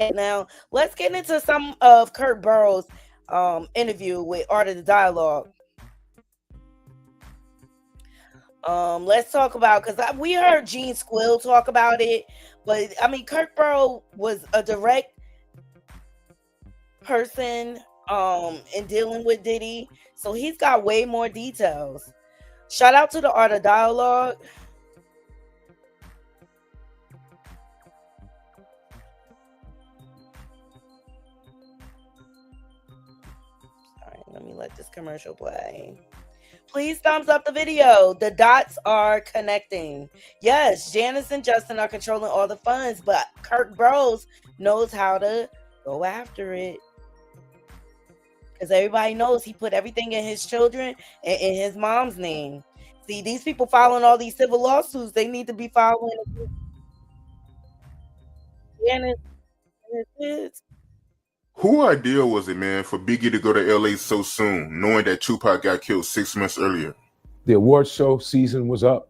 at. Now, let's get into some of Kirk Burrows' interview with Art of the Dialogue. Let's talk about, because we heard Gene Squill talk about it, but I mean, Kirk Burrows was a direct person in dealing with Diddy, so he's got way more details. Shout out to the Art of Dialogue. All right, let me let this commercial play. Please thumbs up the video. The dots are connecting. Yes, Janice and Justin are controlling all the funds, but Kirk Burrows knows how to go after it. Because everybody knows he put everything in his children and in his mom's name. See, these people filing all these civil lawsuits, they need to be following Janice and his kids. Who idea was it, man, for Biggie to go to LA so soon, knowing that Tupac got killed 6 months earlier? The award show season was up.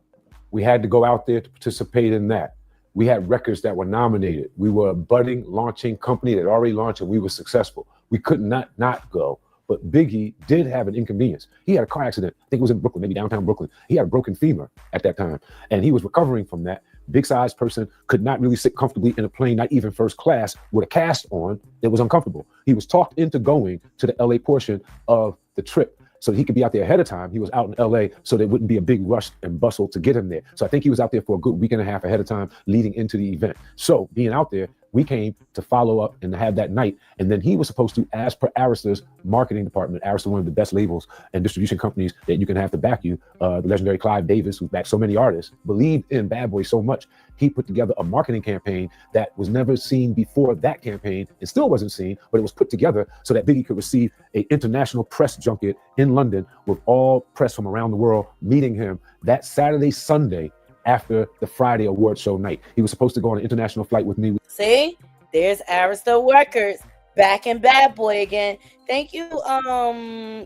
We had to go out there to participate in that. We had records that were nominated. We were a budding, launching company that already launched, and we were successful. We could not go. But Biggie did have an inconvenience. He had a car accident. I think it was in Brooklyn, maybe downtown Brooklyn. He had a broken femur at that time, and he was recovering from that. Big-sized person could not really sit comfortably in a plane, not even first class, with a cast on. It was uncomfortable. He was talked into going to the LA portion of the trip so that he could be out there ahead of time. He was out in LA so there wouldn't be a big rush and bustle to get him there. So I think he was out there for a good week and a half ahead of time leading into the event. So being out there, we came to follow up and to have that night. And then he was supposed to, as per Arista's marketing department, Arista, one of the best labels and distribution companies that you can have to back you, the legendary Clive Davis, who backed so many artists, believed in Bad Boy so much, he put together a marketing campaign that was never seen before that campaign. It still wasn't seen, but it was put together so that Biggie could receive an international press junket in London with all press from around the world meeting him that Saturday, Sunday, after the Friday award show night. He was supposed to go on an international flight with me. See, there's Arista Records back in Bad Boy again. Thank you,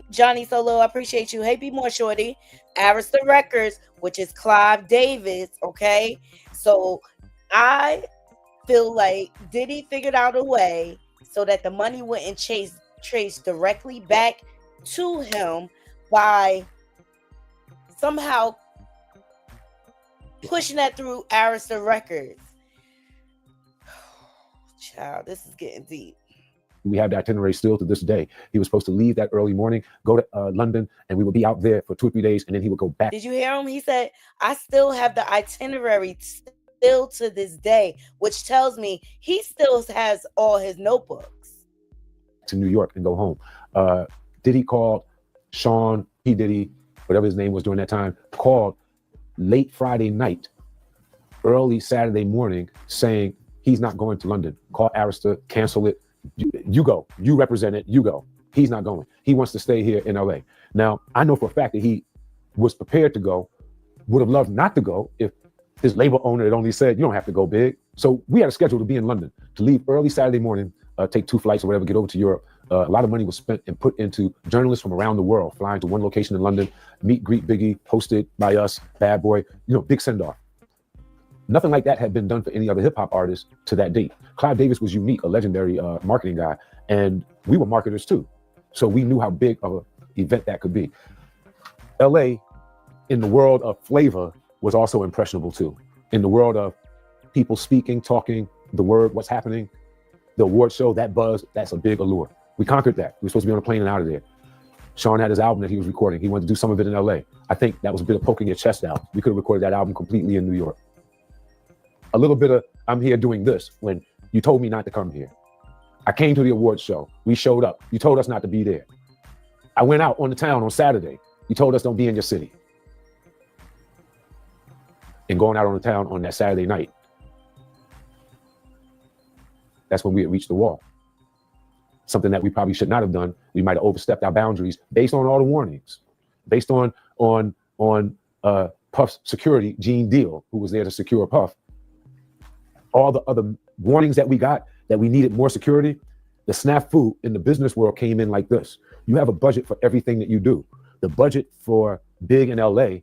Johnny Solo. I appreciate you. Hey, be more shorty. Arista Records, which is Clive Davis. Okay, so I feel like Diddy figured out a way so that the money wouldn't trace directly back to him by somehow pushing that through Arista Records. Child, this is getting deep. We have the itinerary still to this day. He was supposed to leave that early morning, go to London, and we would be out there for 2 or 3 days, and then he would go back. Did you hear him? He said, I still have the itinerary still to this day, which tells me he still has all his notebooks. To New York and go home. Diddy called Sean, P. Diddy, whatever his name was during that time, called late Friday night, early Saturday morning, saying he's not going to London. Call Arista, cancel it. You go. You represent it. You go. He's not going. He wants to stay here in LA. Now, I know for a fact that he was prepared to go, would have loved not to go if his label owner had only said, you don't have to go, Big. So we had a schedule to be in London, to leave early Saturday morning, take 2 flights or whatever, get over to Europe. A lot of money was spent and put into journalists from around the world, flying to one location in London, meet, greet Biggie, hosted by us, Bad Boy, big send-off. Nothing like that had been done for any other hip hop artist to that date. Clive Davis was unique, a legendary marketing guy, and we were marketers too. So we knew how big of an event that could be. LA, in the world of flavor, was also impressionable too. In the world of people speaking, talking, the word, what's happening, the award show, that buzz, that's a big allure. We conquered that. We were supposed to be on a plane and out of there. Sean had his album that he was recording. He wanted to do some of it in LA. I think that was a bit of poking your chest out. We could have recorded that album completely in New York. A little bit of, I'm here doing this when you told me not to come here. I came to the awards show. We showed up. You told us not to be there. I went out on the town on Saturday. You told us don't be in your city. And going out on the town on that Saturday night, that's when we had reached the wall. Something that we probably should not have done. We might have overstepped our boundaries based on all the warnings, based on Puff's security, Gene Deal, who was there to secure Puff. All the other warnings that we got that we needed more security, the snafu in the business world came in like this. You have a budget for everything that you do. The budget for Big in LA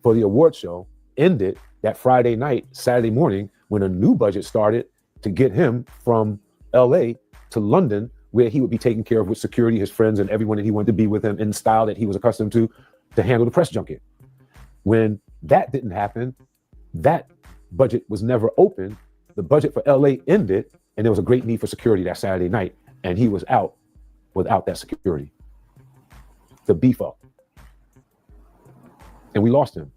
for the award show ended that Friday night, Saturday morning, when a new budget started to get him from LA to London, where he would be taken care of with security, his friends, and everyone that he wanted to be with him in the style that he was accustomed to handle the press junket. When that didn't happen, that budget was never open. The budget for LA ended, and there was a great need for security that Saturday night, and he was out without that security. The beef up. And we lost him.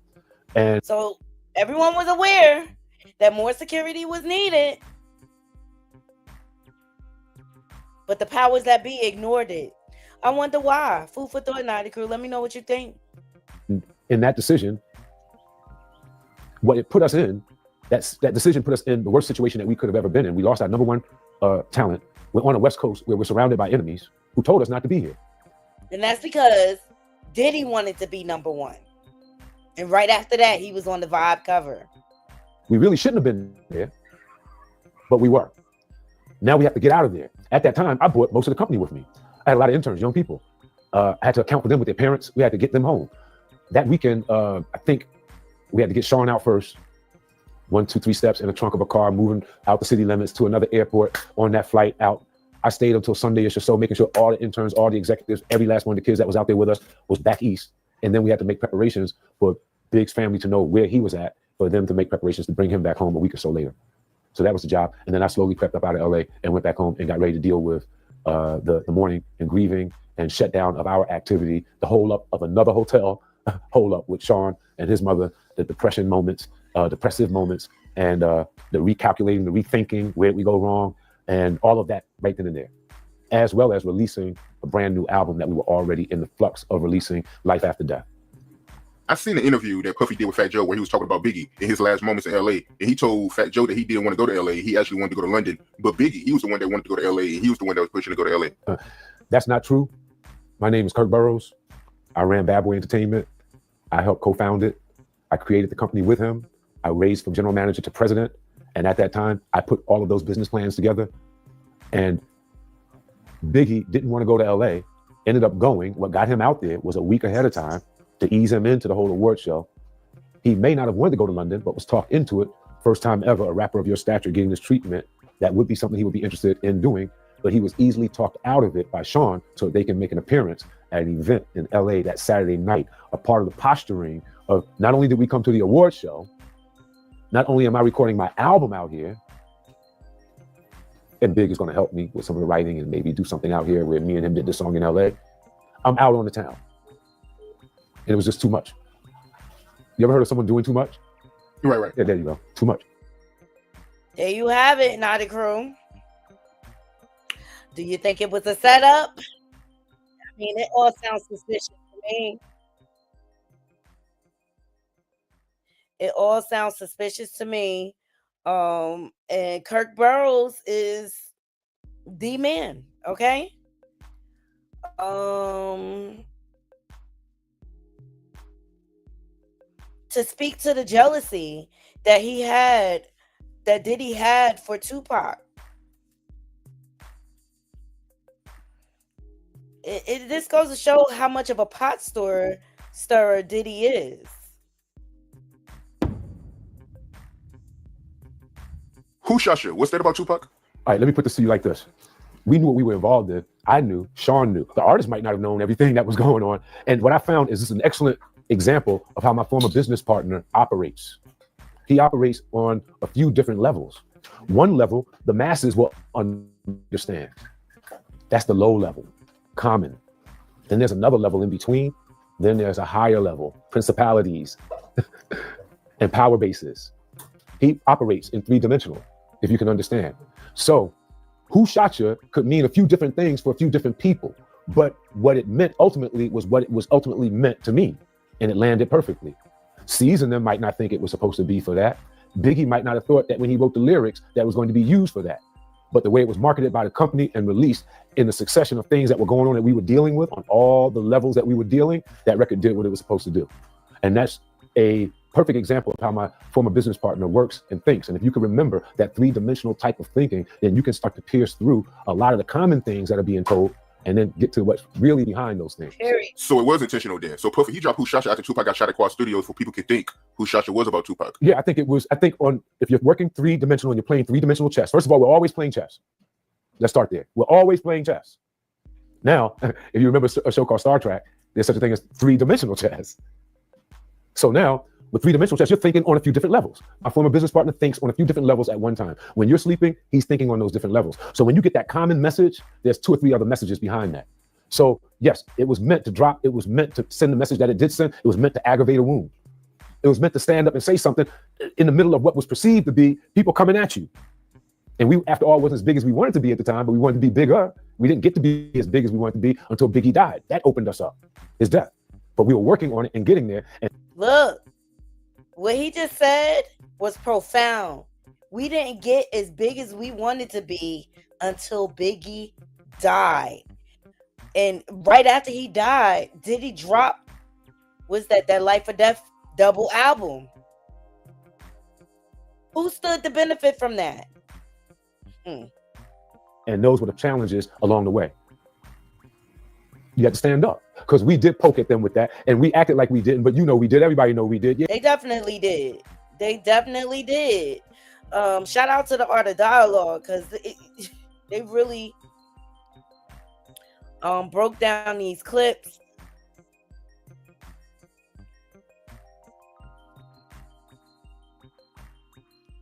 And so everyone was aware that more security was needed, but the powers that be ignored it. I wonder why. Food for thought, Naughty Crew. Let me know what you think. In that decision, what it put us in, that decision put us in the worst situation that we could have ever been in. We lost our number one talent. We're on the West Coast where we're surrounded by enemies who told us not to be here. And that's because Diddy wanted to be number one. And right after that, he was on the Vibe cover. We really shouldn't have been there, but we were. Now we have to get out of there. At that time, I brought most of the company with me. I had a lot of interns, young people. I had to account for them with their parents. We had to get them home. That weekend, I think we had to get Sean out first. 1, 2, 3 steps in the trunk of a car, moving out the city limits to another airport on that flight out. I stayed until Sunday-ish or so, making sure all the interns, all the executives, every last one of the kids that was out there with us was back east. And then we had to make preparations for Big's family to know where he was at, for them to make preparations to bring him back home a week or so later. So that was the job. And then I slowly crept up out of LA and went back home and got ready to deal with the mourning and grieving and shutdown of our activity, the hold up of another hotel, hold up with Sean and his mother, the depression moments, depressive moments, and the recalculating, the rethinking, where we go wrong, and all of that right then and there, as well as releasing a brand new album that we were already in the flux of releasing, Life After Death. I seen an interview that Puffy did with Fat Joe where he was talking about Biggie in his last moments in LA. And he told Fat Joe that he didn't want to go to LA. He actually wanted to go to London. But Biggie, he was the one that wanted to go to LA. And he was the one that was pushing to go to LA. That's not true. My name is Kirk Burrows. I ran Bad Boy Entertainment. I helped co-found it. I created the company with him. I raised from general manager to president. And at that time, I put all of those business plans together. And Biggie didn't want to go to LA, ended up going. What got him out there was a week ahead of time to ease him into the whole award show. He may not have wanted to go to London, but was talked into it. First time ever, a rapper of your stature getting this treatment. That would be something he would be interested in doing, but he was easily talked out of it by Sean so they can make an appearance at an event in LA that Saturday night. A part of the posturing of not only did we come to the award show, not only am I recording my album out here, and Big is gonna help me with some of the writing and maybe do something out here where me and him did this song in LA, I'm out on the town. And it was just too much. You ever heard of someone doing too much? Right. Yeah, there you go. Too much. There you have it, Naughty Crew. Do you think it was a setup? I mean, it all sounds suspicious to me. It all sounds suspicious to me. And Kirk Burrows is the man, okay? To speak to the jealousy that he had that Diddy had for Tupac. This goes to show how much of a pot stirrer Diddy is. Who shot you? What's that about Tupac? All right, let me put this to you like this. We knew what we were involved in. I knew, Sean knew. The artist might not have known everything that was going on. And what I found is this is an excellent example of how my former business partner operates. He operates on a few different levels. One level, the masses will understand. That's the low level, common. Then there's another level in between. Then there's a higher level, principalities and power bases. He operates in three-dimensional, if you can understand. So who shot you could mean a few different things for a few different people. But what it meant ultimately was what it was ultimately meant to me. And it landed perfectly. C's and them might not think it was supposed to be for that. Biggie might not have thought that when he wrote the lyrics that was going to be used for that. But the way it was marketed by the company and released in the succession of things that were going on that we were dealing with on all the levels that we were dealing, that record did what it was supposed to do. And that's a perfect example of how my former business partner works and thinks. And if you can remember that three-dimensional type of thinking, then you can start to pierce through a lot of the common things that are being told and then get to what's really behind those things. So it was intentional then. So Puffy, he dropped Who Shot You after Tupac got shot at Quad Studios so people could think Who Shot You was about Tupac. Yeah, I think if you're working three-dimensional and you're playing three-dimensional chess, first of all, we're always playing chess. Let's start there. We're always playing chess. Now, if you remember a show called Star Trek, there's such a thing as three-dimensional chess. So now, with three-dimensional chess, you're thinking on a few different levels. My former business partner thinks on a few different levels at one time. When you're sleeping, he's thinking on those different levels. So when you get that common message, there's 2 or 3 other messages behind that. So yes, it was meant to drop. It was meant to send the message that it did send. It was meant to aggravate a wound. It was meant to stand up and say something in the middle of what was perceived to be people coming at you. And we, after all, wasn't as big as we wanted to be at the time, but we wanted to be bigger. We didn't get to be as big as we wanted to be until Biggie died. That opened us up, his death. But we were working on it and getting there. And look, what he just said was profound. We didn't get as big as we wanted to be until Biggie died. And right after he died, Diddy dropped, was that Life or Death double album. Who stood to benefit from that? And those were the challenges along the way. You had to stand up because we did poke at them with that and we acted like we didn't, but you know we did. Everybody know we did. Yeah. They definitely did. They definitely did. Shout out to the Art of Dialogue because they really broke down these clips.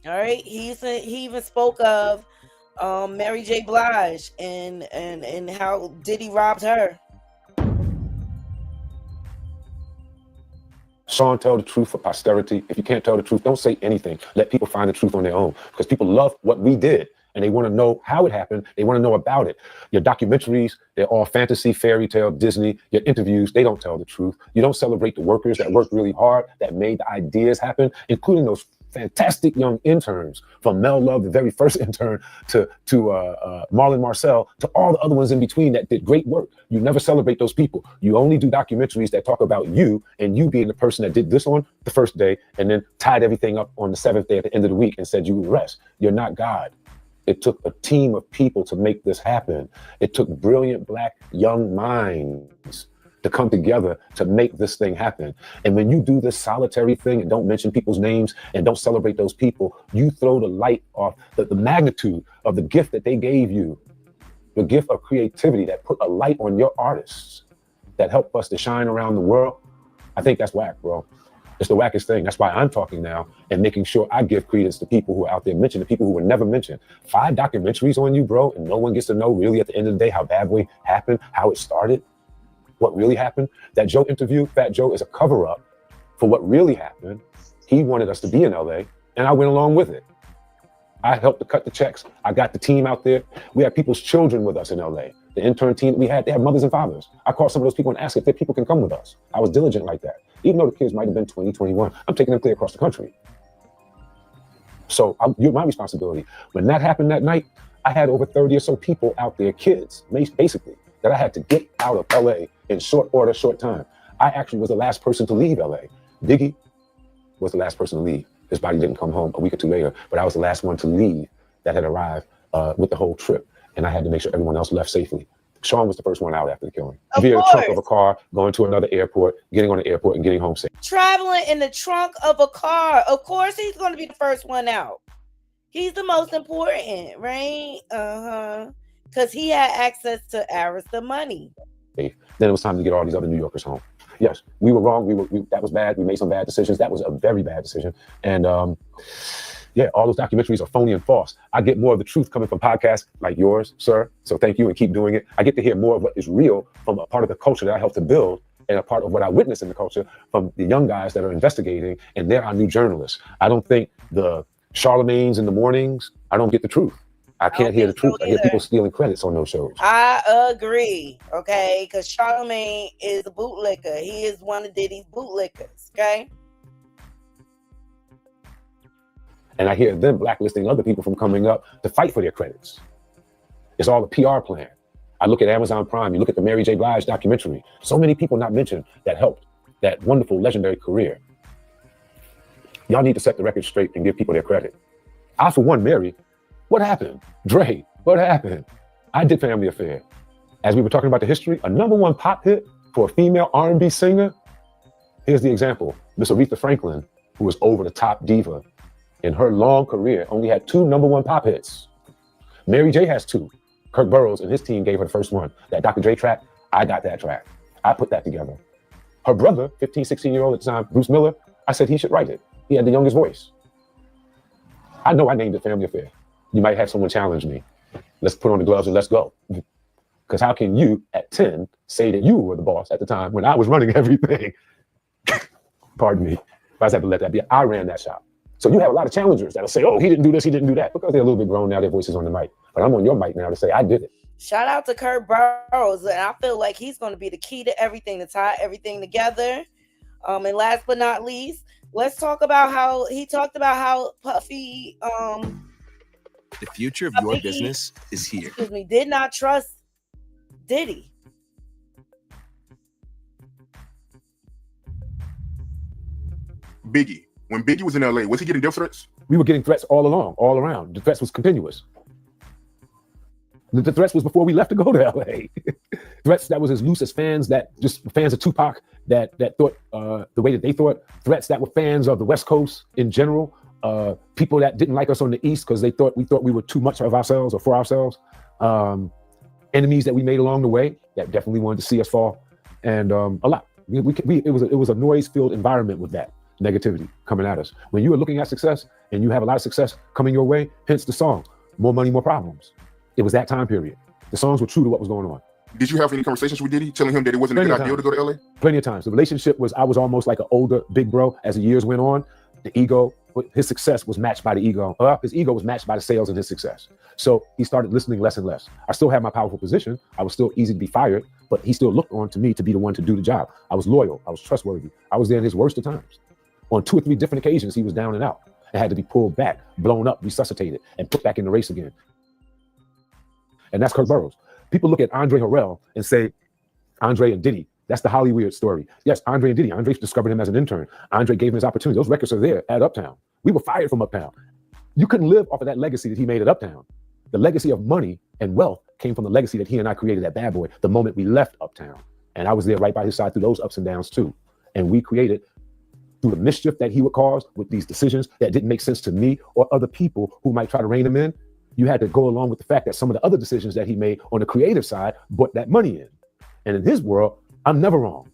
All right, he even spoke of Mary J. Blige and how Diddy robbed her. Sean, tell the truth for posterity. If you can't tell the truth, don't say anything. Let people find the truth on their own because people love what we did and they want to know how it happened. They want to know about it. Your documentaries, they're all fantasy, fairy tale, Disney. Your interviews, they don't tell the truth. You don't celebrate the workers that worked really hard, that made the ideas happen, including those fantastic young interns from Mel Love, the very first intern, to Marlon Marcel, to all the other ones in between that did great work. You never celebrate those people. You only do documentaries that talk about you and you being the person that did this on the first day and then tied everything up on the 7th day at the end of the week and said you would rest. You're not God. It took a team of people to make this happen. It took brilliant Black young minds to come together to make this thing happen. And when you do this solitary thing and don't mention people's names and don't celebrate those people, you throw the light off the magnitude of the gift that they gave you, the gift of creativity that put a light on your artists that help us to shine around the world. I think that's whack, bro. It's the wackest thing. That's why I'm talking now and making sure I give credence to people who are out there mentioned, the people who were never mentioned. 5 documentaries on you, bro, and no one gets to know really at the end of the day how Bad Boy happened, how it started. What really happened. That Joe interview, Fat Joe, is a cover-up for what really happened. He wanted us to be in LA, and I went along with it. I helped to cut the checks. I got the team out there. We had people's children with us in LA. The intern team that we had, they had mothers and fathers. I called some of those people and asked if their people can come with us. I was diligent like that. Even though the kids might have been 20, 21, I'm taking them clear across the country. So you're my responsibility. When that happened that night, I had over 30 or so people out there, kids, basically, that I had to get out of LA in short order, short time. I actually was the last person to leave LA. Biggie was the last person to leave. His body didn't come home a week or two later, but I was the last one to leave that had arrived with the whole trip. And I had to make sure everyone else left safely. Sean was the first one out after the killing. Via the trunk of a car, going to another airport, getting on the airport and getting home safe. Traveling in the trunk of a car. Of course, he's going to be the first one out. He's the most important, right? Because he had access to Arista money. Then it was time to get all these other New Yorkers home. Yes, we were wrong. That was bad. We made some bad decisions. That was a very bad decision. And yeah, all those documentaries are phony and false. I get more of the truth coming from podcasts like yours, sir. So thank you and keep doing it. I get to hear more of what is real from a part of the culture that I helped to build and a part of what I witnessed in the culture from the young guys that are investigating, and they're our new journalists. I don't think the Charlemagne's in the mornings, I don't get the truth. I can't hear the truth. I hear people stealing credits on those shows. I agree, okay? Because Charlemagne is a bootlicker. He is one of Diddy's bootlickers, okay? And I hear them blacklisting other people from coming up to fight for their credits. It's all a PR plan. I look at Amazon Prime, you look at the Mary J. Blige documentary. So many people not mentioned that helped that wonderful, legendary career. Y'all need to set the record straight and give people their credit. I, for one, Mary, what happened? Dre, what happened? I did Family Affair. As we were talking about the history, a #1 pop hit for a female R&B singer. Here's the example. Miss Aretha Franklin, who was over the top diva, in her long career, only had 2 #1 pop hits. Mary J has 2. Kirk Burrows and his team gave her the first one. That Dr. Dre track, I got that track. I put that together. Her brother, 15, 16-year-old at the time, Bruce Miller, I said he should write it. He had the youngest voice. I know I named it Family Affair. You might have someone challenge me. Let's put on the gloves and let's go. Because how can you, at 10, say that you were the boss at the time when I was running everything? Pardon me. I just have to let that be. I ran that shop. So you have a lot of challengers that'll say, oh, he didn't do this, he didn't do that, because they're a little bit grown now, their voices on the mic. But I'm on your mic now to say, I did it. Shout out to Kirk Burrows. And I feel like he's going to be the key to everything, to tie everything together. And last but not least, let's talk about how he talked about how Puffy, the future of your business is here. Excuse me, did not trust Diddy. Biggie. When Biggie was in LA, was he getting death threats? We were getting threats all along, all around. The threats was continuous. The threats was before we left to go to LA. Threats that was as loose as fans that just fans of Tupac that thought the way that they thought. Threats that were fans of the West Coast in general. People that didn't like us on the East because we thought we were too much of ourselves or for ourselves. Enemies that we made along the way that definitely wanted to see us fall, and a lot. It was a noise-filled environment with that negativity coming at us. When you are looking at success and you have a lot of success coming your way, hence the song, More Money, More Problems. It was that time period. The songs were true to what was going on. Did you have any conversations with Diddy telling him that it wasn't a good idea to go to LA? Plenty of times. The relationship was, I was almost like an older big bro. As the years went on, the ego, his success was matched by the ego. His ego was matched by the sales and his success. So he started listening less and less. I still had my powerful position. I was still easy to be fired, but he still looked on to me to be the one to do the job. I was loyal. I was trustworthy. I was there in his worst of times. On 2 or 3 different occasions, he was down and out. It had to be pulled back, blown up, resuscitated, and put back in the race again. And that's Kirk Burrows. People look at Andre Harrell and say, Andre and Diddy, that's the Hollywood story. Yes, Andre and Diddy. Andre discovered him as an intern. Andre gave him his opportunity. Those records are there at Uptown. We were fired from Uptown. You couldn't live off of that legacy that he made at Uptown. The legacy of money and wealth came from the legacy that he and I created at Bad Boy the moment we left Uptown. And I was there right by his side through those ups and downs too. And we created, through the mischief that he would cause with these decisions that didn't make sense to me or other people who might try to rein him in, you had to go along with the fact that some of the other decisions that he made on the creative side brought that money in. And in his world, I'm never wrong.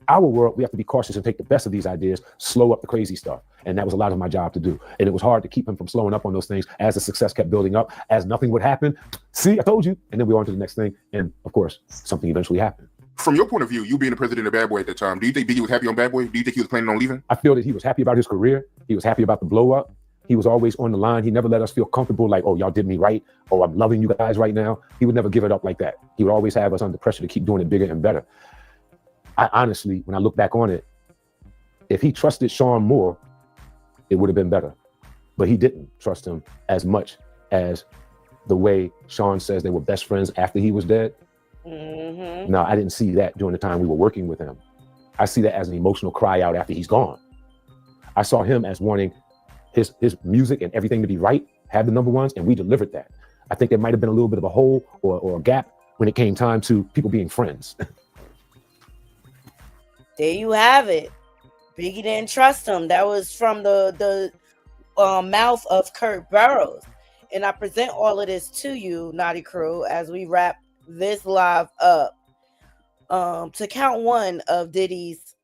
Our world, we have to be cautious and take the best of these ideas, slow up the crazy stuff. And that was a lot of my job to do. And it was hard to keep him from slowing up on those things as the success kept building up, as nothing would happen. See, I told you. And then we went on to the next thing. And of course, something eventually happened. From your point of view, you being the president of Bad Boy at that time, do you think Biggie was happy on Bad Boy? Do you think he was planning on leaving? I feel that he was happy about his career. He was happy about the blow up. He was always on the line. He never let us feel comfortable like, oh, y'all did me right. Oh, I'm loving you guys right now. He would never give it up like that. He would always have us under pressure to keep doing it bigger and better. I honestly, when I look back on it, if he trusted Sean more, it would have been better. But he didn't trust him as much as the way Sean says they were best friends after he was dead. Mm-hmm. No, I didn't see that during the time we were working with him. I see that as an emotional cry out after he's gone. I saw him as wanting his music and everything to be right, have the number ones, and we delivered that. I think there might have been a little bit of a hole or a gap when it came time to people being friends. There you have it. Biggie didn't trust him. That was from the mouth of Kirk Burrows. And I present all of this to you, Naughty Crew, as we wrap this live up. To count one of Diddy's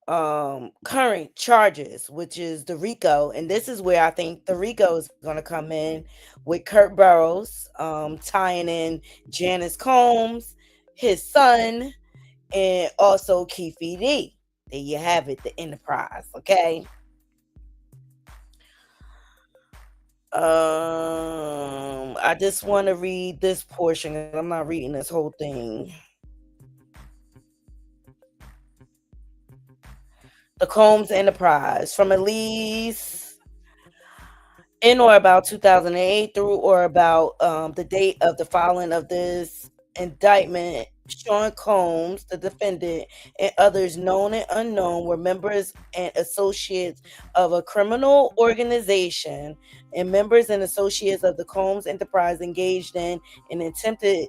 current charges, which is the RICO, and this is where I think the RICO is going to come in with Kirk Burrows, tying in Janice Combs, his son, and also Keefe D. There you have it, the enterprise. Okay. I just want to read this portion. I'm not reading this whole thing. The Combs Enterprise, from at least in or about 2008 through or about the date of the filing of this indictment, Sean Combs, the defendant, and others known and unknown were members and associates of a criminal organization and members and associates of the Combs Enterprise engaged in and attempted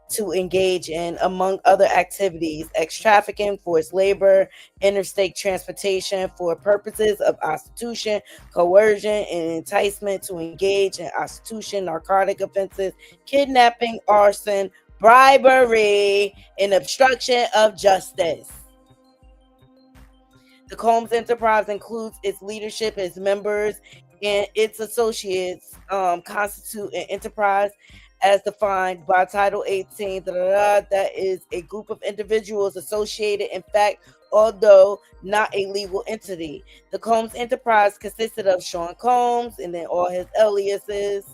to engage in, among other activities, trafficking, forced labor, interstate transportation for purposes of prostitution, coercion, and enticement to engage in prostitution, narcotic offenses, kidnapping, arson, bribery, and obstruction of justice. The Combs Enterprise includes its leadership, its members, and its associates constitute an enterprise as defined by Title 18, that is a group of individuals associated, in fact, although not a legal entity. The Combs Enterprise consisted of Sean Combs and then all his aliases,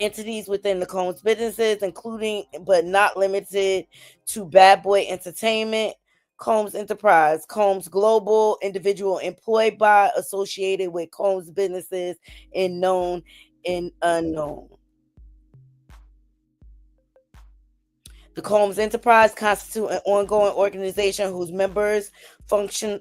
entities within the Combs businesses, including but not limited to Bad Boy Entertainment, Combs Enterprise, Combs Global, individual employed by, associated with Combs businesses, and known and unknown. The Combs Enterprise constitute an ongoing organization whose members function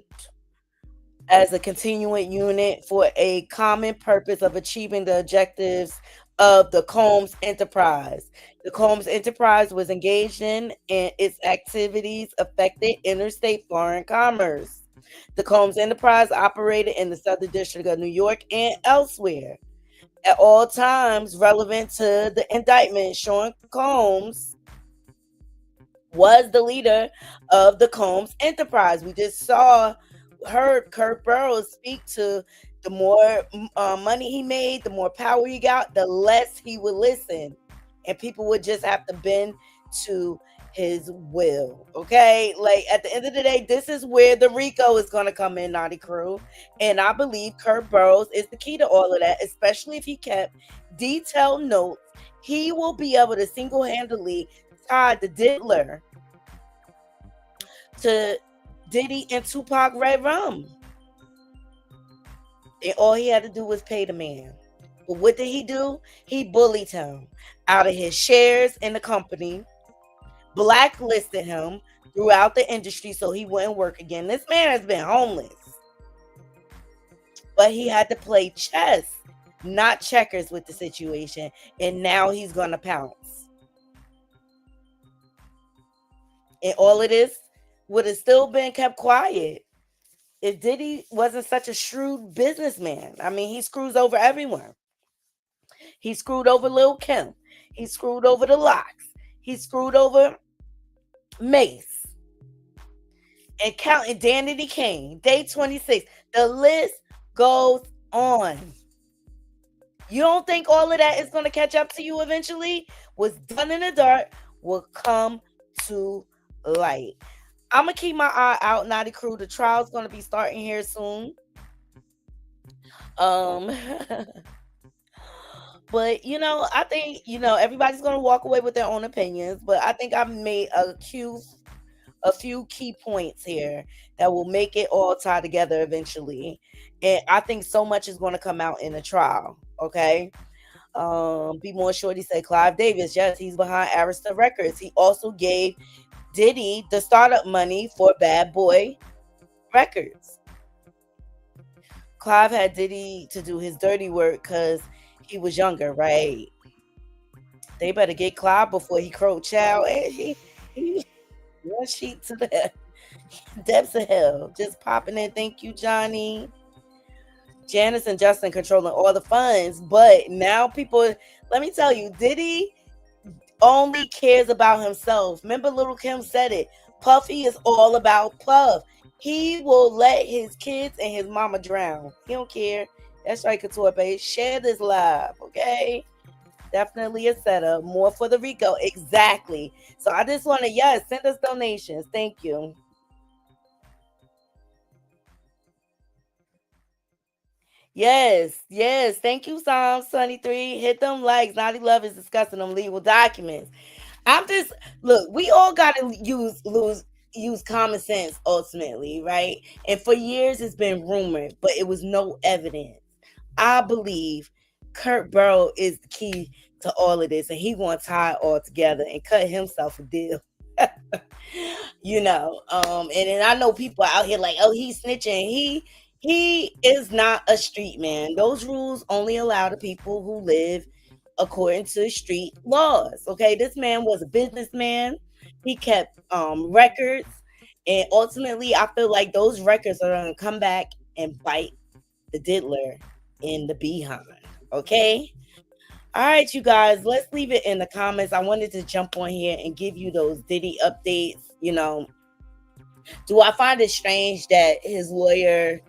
as a continuing unit for a common purpose of achieving the objectives of the Combs Enterprise. The Combs Enterprise was engaged in and its activities affected interstate foreign commerce. The Combs Enterprise operated in the Southern District of New York and elsewhere. At all times relevant to the indictment, Sean Combs was the leader of the Combs Enterprise. We just heard Kirk Burrows speak to the more money he made, the more power he got, the less he would listen. And people would just have to bend to his will. Okay? Like, at the end of the day, this is where the RICO is going to come in, Naughty Crew. And I believe Kirk Burrows is the key to all of that, especially if he kept detailed notes. He will be able to single-handedly tie the diddler to Diddy and Tupac Redrum. And all he had to do was pay the man. But what did he do? He bullied him out of his shares in the company, blacklisted him throughout the industry so he wouldn't work again. This man has been homeless. But he had to play chess, not checkers, with the situation. And now he's going to pounce. And all of this would have still been kept quiet if Diddy wasn't such a shrewd businessman. I mean, he screws over everyone. He screwed over Lil' Kim. He screwed over the Locks. He screwed over Mace. And counting Danity Kane, Day 26. The list goes on. You don't think all of that is going to catch up to you eventually? What's done in the dark will come to light. I'm going to keep my eye out, Naughty Crew. The trial's going to be starting here soon. But, I think, everybody's going to walk away with their own opinions. But I think I've made a few key points here that will make it all tie together eventually. And I think so much is going to come out in the trial. Okay. Be More Shorty said Clive Davis. Yes, he's behind Arista Records. He also gave Diddy the startup money for Bad Boy records. Clive had Diddy to do his dirty work because he was younger, right? They better get Clive before he croaked child. And he one sheet to the depths of hell. Just popping in. Thank you, Johnny. Janice and Justin controlling all the funds, but now people, let me tell you, Diddy only cares about himself. Remember, Little Kim said it. Puffy is all about Puff. He will let his kids and his mama drown. He don't care. That's right, Couture Bay. Share this live, okay? Definitely a setup. More for the Rico. Exactly. So I just want to, yes, send us donations. Thank you. Yes. Thank you, Psalm 23. Hit them likes. Naughty Love is discussing them legal documents. I'm just, look, we all got to use common sense ultimately, right? And for years it's been rumored, but it was no evidence. I believe Kirk Burrows is the key to all of this, and he going to tie it all together and cut himself a deal. And then I know people out here like, oh, he's snitching. He is not a street man. Those rules only allow the people who live according to street laws. Okay, this man was a businessman. He kept records, and ultimately, I feel like those records are going to come back and bite the diddler in the behind. Okay. All right, you guys, let's leave it in the comments. I wanted to jump on here and give you those Diddy updates. Do I find it strange that his lawyer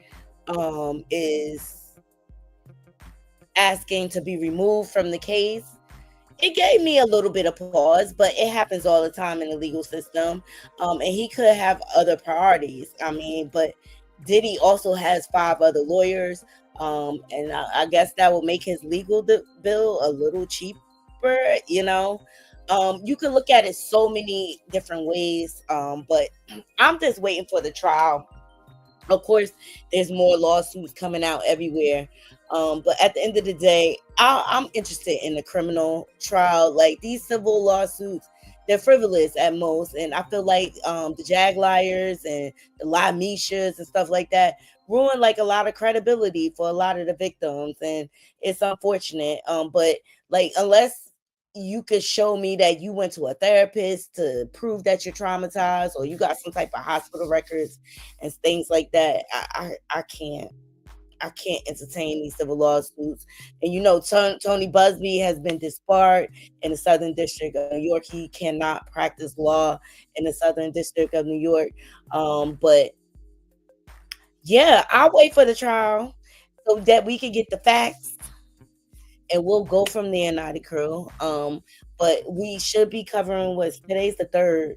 is asking to be removed from the case? It gave me a little bit of pause, but it happens all the time in the legal system. And he could have other priorities. But Diddy also has 5 other lawyers. And I guess that will make his legal bill a little cheaper. You can look at it so many different ways. But I'm just waiting for the trial. Of course, there's more lawsuits coming out everywhere. But at the end of the day, I'm interested in the criminal trial. Like, these civil lawsuits, they're frivolous at most. And I feel like the Jaguars and the Lamishas and stuff like that ruin like a lot of credibility for a lot of the victims. And it's unfortunate. But like, unless you could show me that you went to a therapist to prove that you're traumatized, or you got some type of hospital records and things like that, I can't entertain these civil lawsuits. And Tony Busby has been disbarred in the Southern District of New York. He cannot practice law in the Southern District of New York. But yeah, I'll wait for the trial so that we can get the facts, and we'll go from there, Naughty Crew. But we should be covering today's the 3rd.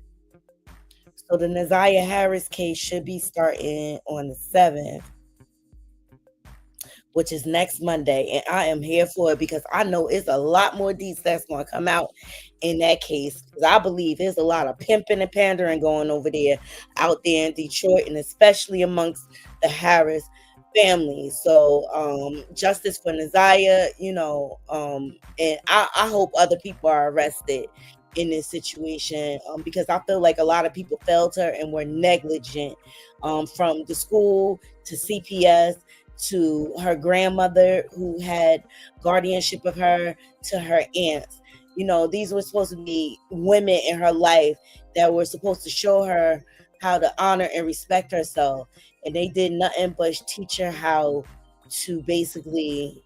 So the Naziah Harris case should be starting on the 7th, which is next Monday. And I am here for it because I know it's a lot more deets that's going to come out in that case. Because I believe there's a lot of pimping and pandering going over there out there in Detroit, and especially amongst the Harris family. So justice for Naziah, and I hope other people are arrested in this situation, because I feel like a lot of people failed her and were negligent, from the school to CPS to her grandmother who had guardianship of her to her aunts. These were supposed to be women in her life that were supposed to show her how to honor and respect herself. And they did nothing but teach her how to basically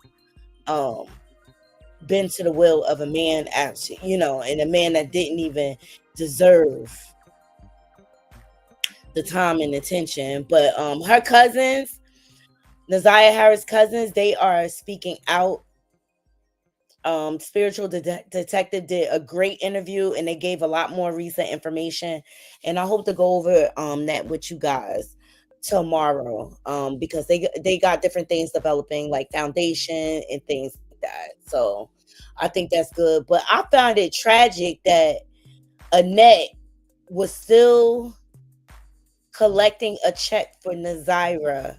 bend to the will of a man, actually, and a man that didn't even deserve the time and attention. But her cousins, Naziah Harris' cousins, they are speaking out. Spiritual Detective did a great interview, and they gave a lot more recent information. And I hope to go over that with you guys tomorrow, because they got different things developing, like foundation and things like that. So I think that's good. But I found it tragic that Annette was still collecting a check for Naziah,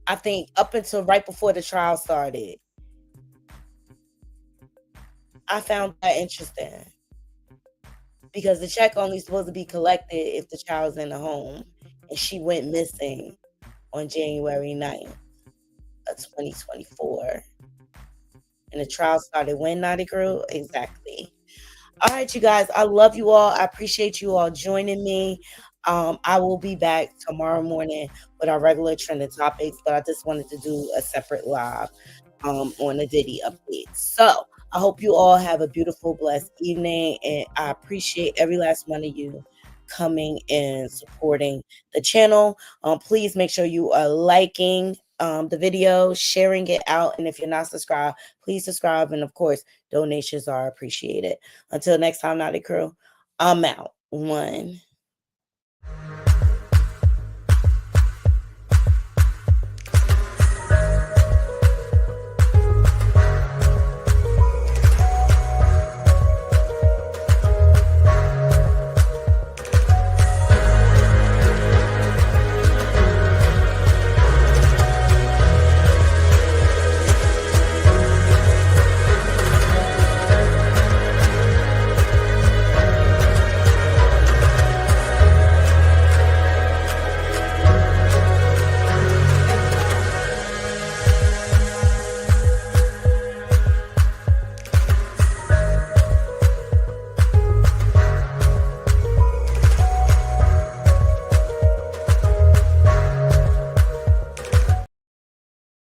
I think, up until right before the trial started. I found that interesting, because the check only supposed to be collected if the child's in the home, and she went missing on January 9th of 2024. And the trial started when, Naughty Crew? Exactly. All right, you guys. I love you all. I appreciate you all joining me. I will be back tomorrow morning with our regular trending topics, but I just wanted to do a separate live on the Diddy update. So I hope you all have a beautiful, blessed evening, and I appreciate every last one of you coming and supporting the channel. Please make sure you are liking the video, sharing it out, and if you're not subscribed, please subscribe. And of course, donations are appreciated. Until next time, Naughty Crew, I'm out. 1.